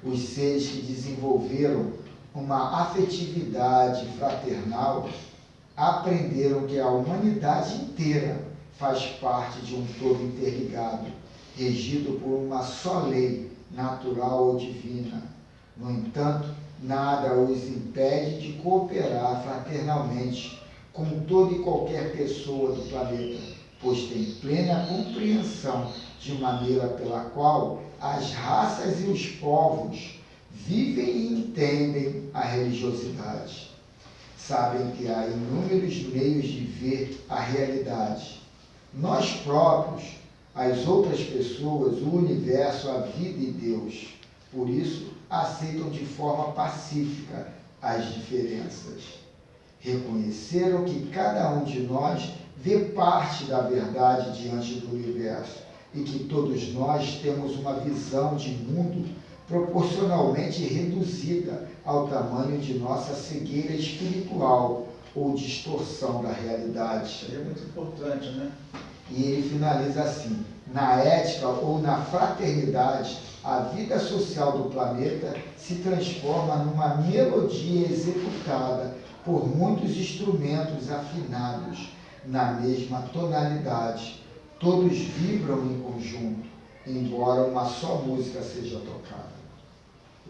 Os seres que desenvolveram uma afetividade fraternal aprenderam que a humanidade inteira faz parte de um todo interligado, regido por uma só lei, natural ou divina. No entanto, nada os impede de cooperar fraternalmente com toda e qualquer pessoa do planeta, pois tem plena compreensão de maneira pela qual as raças e os povos vivem e entendem a religiosidade. Sabem que há inúmeros meios de ver a realidade. Nós próprios, as outras pessoas, o universo, a vida e Deus. Por isso, aceitam de forma pacífica as diferenças. Reconheceram que cada um de nós vê parte da verdade diante do universo e que todos nós temos uma visão de mundo proporcionalmente reduzida ao tamanho de nossa cegueira espiritual ou distorção da realidade. Isso aí é muito importante, né? E ele finaliza assim: na ética ou na fraternidade, a vida social do planeta se transforma numa melodia executada por muitos instrumentos afinados na mesma tonalidade. Todos vibram em conjunto, embora uma só música seja tocada.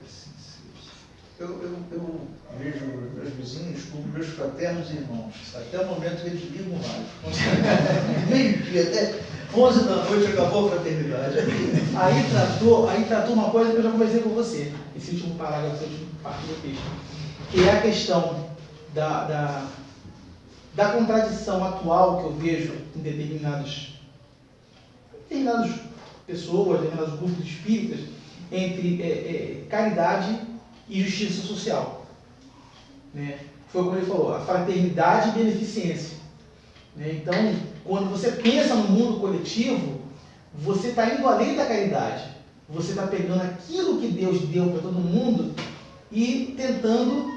Assim seja. Eu vejo meus vizinhos como meus fraternos irmãos, até o momento que eles ligam o rádio. Meio-dia, até 11 da noite acabou a fraternidade. Aí tratou uma coisa que eu já conversei com você, esse último parágrafo, essa última parte do texto, que é a questão da contradição atual que eu vejo em determinadas pessoas, determinados grupos espíritas, entre caridade e justiça social. Né? Foi como ele falou, a fraternidade e beneficência. Né? Então, quando você pensa no mundo coletivo, você está indo além da caridade. Você está pegando aquilo que Deus deu para todo mundo e tentando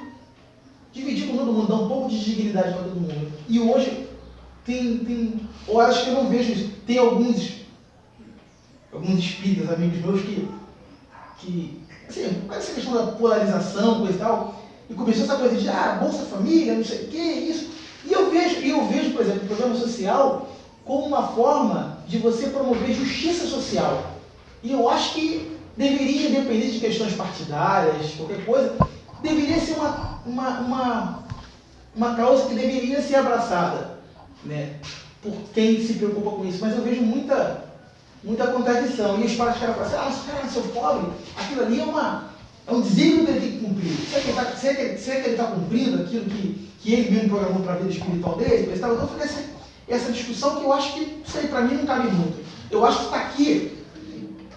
dividir com todo mundo, dar um pouco de dignidade para todo mundo. E hoje tem horas que eu não vejo isso. Tem alguns espíritas, amigos meus, que assim, com essa questão da polarização, coisa e tal, e começou essa coisa de Bolsa Família, não sei o que, isso. E eu vejo, por exemplo, o programa social como uma forma de você promover justiça social. E eu acho que deveria, independente de questões partidárias, qualquer coisa, deveria ser uma causa que deveria ser abraçada, né, por quem se preocupa com isso. Mas eu vejo muita contradição. E os pais falam assim, esse cara é seu pobre, aquilo ali é um desígnio que ele tem que cumprir. Será que ele está cumprindo aquilo que ele mesmo programou para a vida espiritual dele? Então eu falei essa discussão que eu acho que isso aí para mim não cabe muito. Eu acho que está aqui,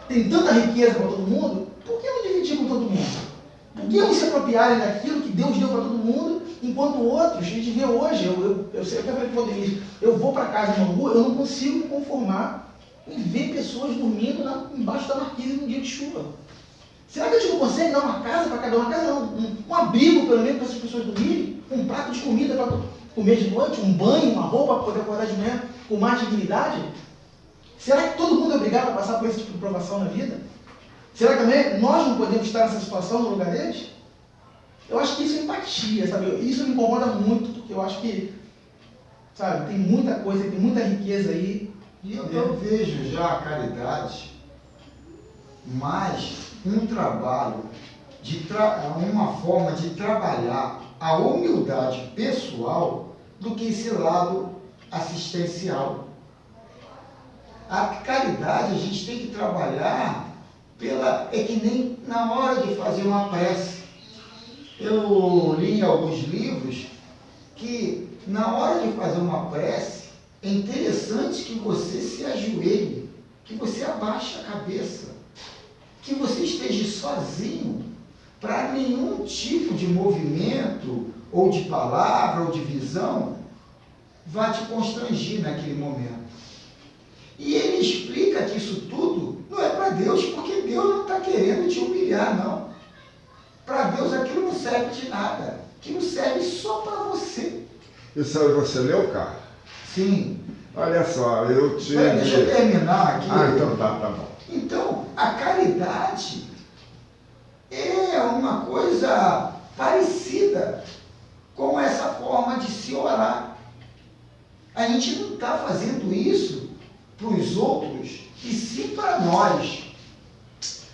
tem tanta riqueza para todo mundo, por que não dividir com todo mundo? Por que não se apropriarem daquilo que Deus deu para todo mundo, enquanto outros, a gente vê hoje, eu sei, eu até falei com o Valdemir, eu vou para casa em Bangu, eu não consigo me conformar em ver pessoas dormindo embaixo da marquise num dia de chuva. Será que a gente não consegue dar uma casa para cada um abrigo pelo menos para essas pessoas dormirem, um prato de comida para comer de noite, um banho, uma roupa para poder acordar de manhã com mais dignidade? Será que todo mundo é obrigado a passar por esse tipo de provação na vida? Será que também nós não podemos estar nessa situação no lugar deles? Eu acho que isso é empatia, sabe? Isso me incomoda muito, porque eu acho que, sabe, tem muita coisa, tem muita riqueza aí. E eu vejo já a caridade mais um trabalho, uma forma de trabalhar a humildade pessoal do que esse lado assistencial. A caridade a gente tem que trabalhar é que nem na hora de fazer uma prece. Eu li em alguns livros que na hora de fazer uma prece é interessante que você se ajoelhe, que você abaixe a cabeça, que você esteja sozinho, para nenhum tipo de movimento, ou de palavra, ou de visão, vá te constrangir naquele momento. E ele explica que isso tudo não é para Deus, porque Deus não está querendo te humilhar, não. Para Deus aquilo não serve de nada, aquilo serve só para você. Isso aí você leu, cara? Sim. Olha só, eu tive... Deixa eu terminar aqui. Então tá bom. Então, a caridade é uma coisa parecida com essa forma de se orar. A gente não está fazendo isso para os outros, e sim para nós.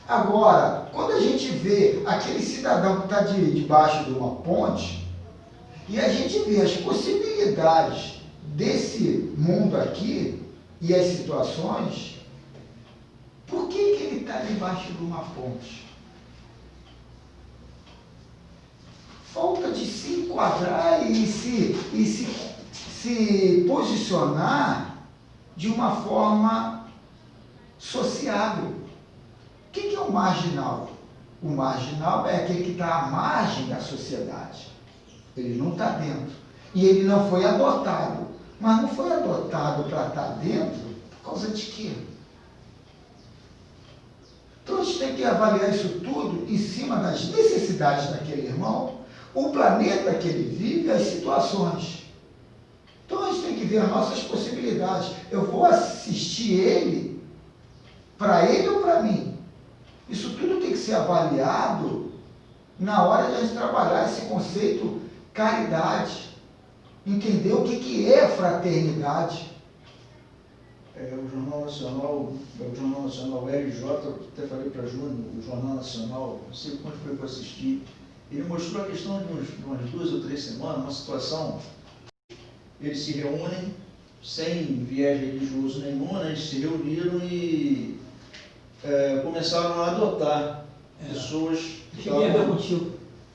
Agora, quando a gente vê aquele cidadão que está debaixo de uma ponte, e a gente vê as possibilidades desse mundo aqui, e as situações, por que ele está debaixo de uma ponte? Falta de se enquadrar e se posicionar de uma forma sociável. O que é o marginal? O marginal é aquele que está à margem da sociedade. Ele não está dentro. E ele não foi adotado. Mas não foi adotado para estar dentro por causa de quê? Então a gente tem que avaliar isso tudo em cima das necessidades daquele irmão, o planeta que ele vive, as situações. Então a gente tem que ver as nossas possibilidades. Eu vou assistir ele, para ele ou para mim? Isso tudo tem que ser avaliado na hora de a gente trabalhar esse conceito caridade. Entender o que é fraternidade. O Jornal Nacional, o RJ, eu até falei para Júnior, o Jornal Nacional, não sei quanto foi para assistir, ele mostrou a questão de umas 2 ou 3 semanas, uma situação, eles se reúnem, sem viés religioso nenhum, né? Eles se reuniram e começaram a adotar pessoas que estavam...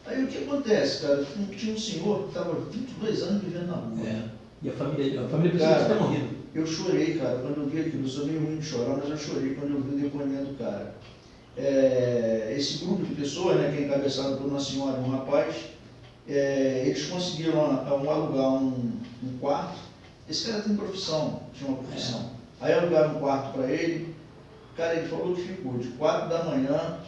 Aí o que acontece, cara? Tinha um senhor que estava 22 anos vivendo na rua. E a família precisa ter morrido. Eu chorei, cara, quando eu vi aquilo. Eu sou meio ruim de chorar, mas eu chorei quando eu vi o depoimento do cara. esse grupo de pessoas, né, que é encabeçado por uma senhora e um rapaz, eles conseguiram alugar um quarto. Esse cara tem profissão, tinha uma profissão. Aí alugaram um quarto para ele. Cara, ele falou que ficou de 4 da manhã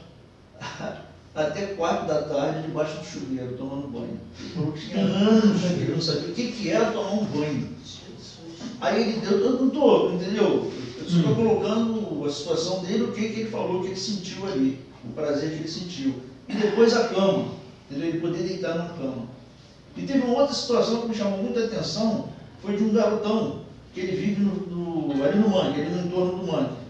até 4 da tarde debaixo do chuveiro, tomando banho. Ele falou que tinha anos que ele não sabia o que era tomar um banho. Aí ele deu, eu não estou, entendeu? Eu só estou colocando a situação dele, o que ele falou, o que ele sentiu ali, o prazer que ele sentiu. E depois a cama, entendeu? Ele poder deitar na cama. E teve uma outra situação que me chamou muita atenção, foi de um garotão, que ele vive ali no mangue, ali no entorno do mangue.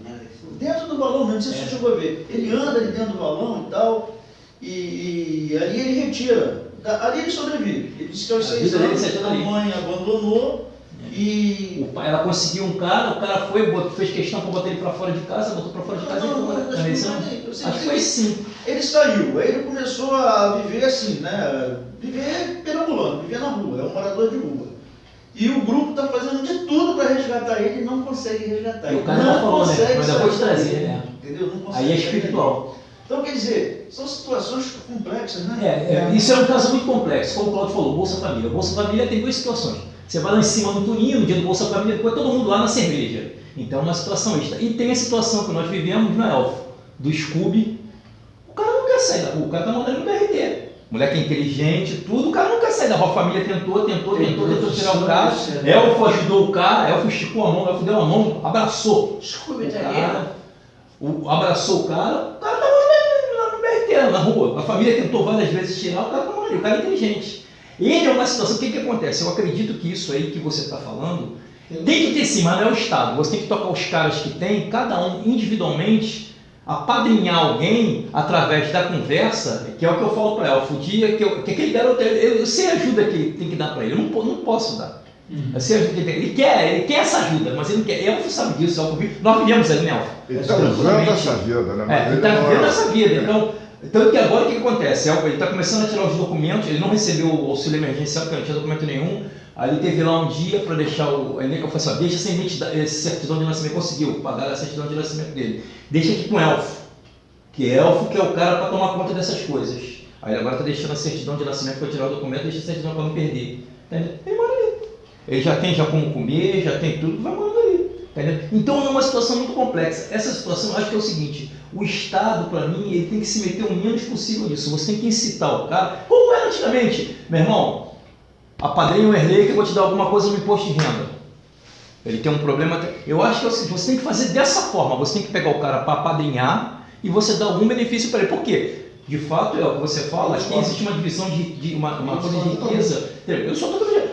Dentro do balão, não sei se você chegou a ver. Ele anda ali dentro do balão e tal, e ali ele retira. Ali ele sobrevive. Ele disse que aos 6 anos a mãe abandonou e... Ela conseguiu um cara, o cara foi, fez questão para botar ele para fora de casa, botou para fora de casa e acho que foi sim. Ele saiu, aí ele começou a viver assim, né? Viver perambulando, viver na rua, é um morador de rua. E o grupo está fazendo de tudo para resgatar ele e não consegue resgatar. E o cara não falou, né? Mas eu vou te trazer, né? Entendeu? Não consegue. Aí é espiritual. Então, quer dizer, são situações complexas, né? Isso é um caso muito complexo. Como o Claudio falou, Bolsa Família. Bolsa Família tem duas situações. Você vai lá em cima no Tuninho, no dia do Bolsa Família, depois todo mundo lá na cerveja. Então é uma situação extra. E tem a situação que nós vivemos na Elfo, do Scooby. O cara não quer sair da rua, o cara está mandando no BRT. Moleque inteligente, tudo, o cara não quer sair da rua. A família tentou tirar o cara. Elfo ajudou o cara, Elfo esticou a mão, Elfo deu a mão, abraçou. Scooby o cara, abraçou o cara estava lá no BRT, na rua. A família tentou várias vezes tirar, o cara não, o cara é inteligente. Ele é uma situação, o que acontece? Eu acredito que isso aí que você está falando, tem que ter sim, mas não é o Estado. Você tem que tocar os caras que tem, cada um individualmente, apadrinhar alguém através da conversa, que é o que eu falo para Elfo, o dia que aquele garoto, eu sei a ajuda que ele tem que dar para ele, eu não posso dar. Eu sei a ajuda que ele quer essa ajuda, mas ele não quer. Elfo sabe disso, nós vivemos ali, né, Elfo? Ele está vivendo essa vida, né? Ele está vivendo essa vida, então... Tanto que agora o que acontece? Ele está começando a tirar os documentos, ele não recebeu o auxílio emergencial porque não tinha documento nenhum. Aí ele teve lá um dia para deixar eu falei assim, deixa essa identidade, certidão de nascimento, conseguiu pagar a certidão de nascimento dele. Deixa aqui com o Elfo, que é o cara para tomar conta dessas coisas. Aí ele agora está deixando a certidão de nascimento para tirar o documento, deixa a certidão para não perder. Entendeu? Ele mora ali. Ele já tem como comer, já tem tudo, vai morando ali. Entendeu? Então é uma situação muito complexa. Essa situação eu acho que é o seguinte, o Estado, para mim, ele tem que se meter o menos possível nisso. Você tem que incitar o cara, como era antigamente. Meu irmão, apadrinha o Erlei que eu vou te dar alguma coisa no imposto de renda. Ele tem um problema. Eu acho que é o seguinte, você tem que fazer dessa forma. Você tem que pegar o cara para apadrinhar e você dar algum benefício para ele. Por quê? De fato, é o que você fala, aqui existe uma divisão de uma coisa de riqueza. Eu sou totalmente.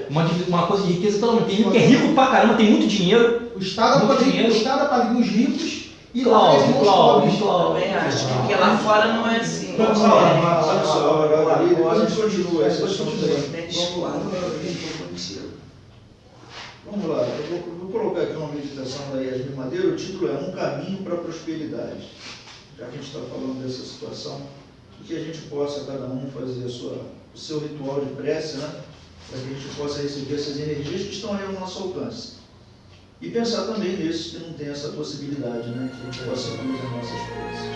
Uma coisa de riqueza totalmente. Tem gente que é rico pra caramba, tem muito dinheiro. O Estado apadrinha os ricos e lá os pobres. Também acho, porque lá fora não é assim. Olha só, a gente continua essa história. Vamos lá, eu vou colocar aqui uma meditação da Yasmin Madeira, o título é Um Caminho para a Prosperidade. Já que a gente está falando dessa situação, que a gente possa, cada um, fazer o seu ritual de prece, né? Para que a gente possa receber essas energias que estão aí ao nosso alcance. E pensar também nesses que não têm essa possibilidade, né? Que a gente possa fazer as nossas preces.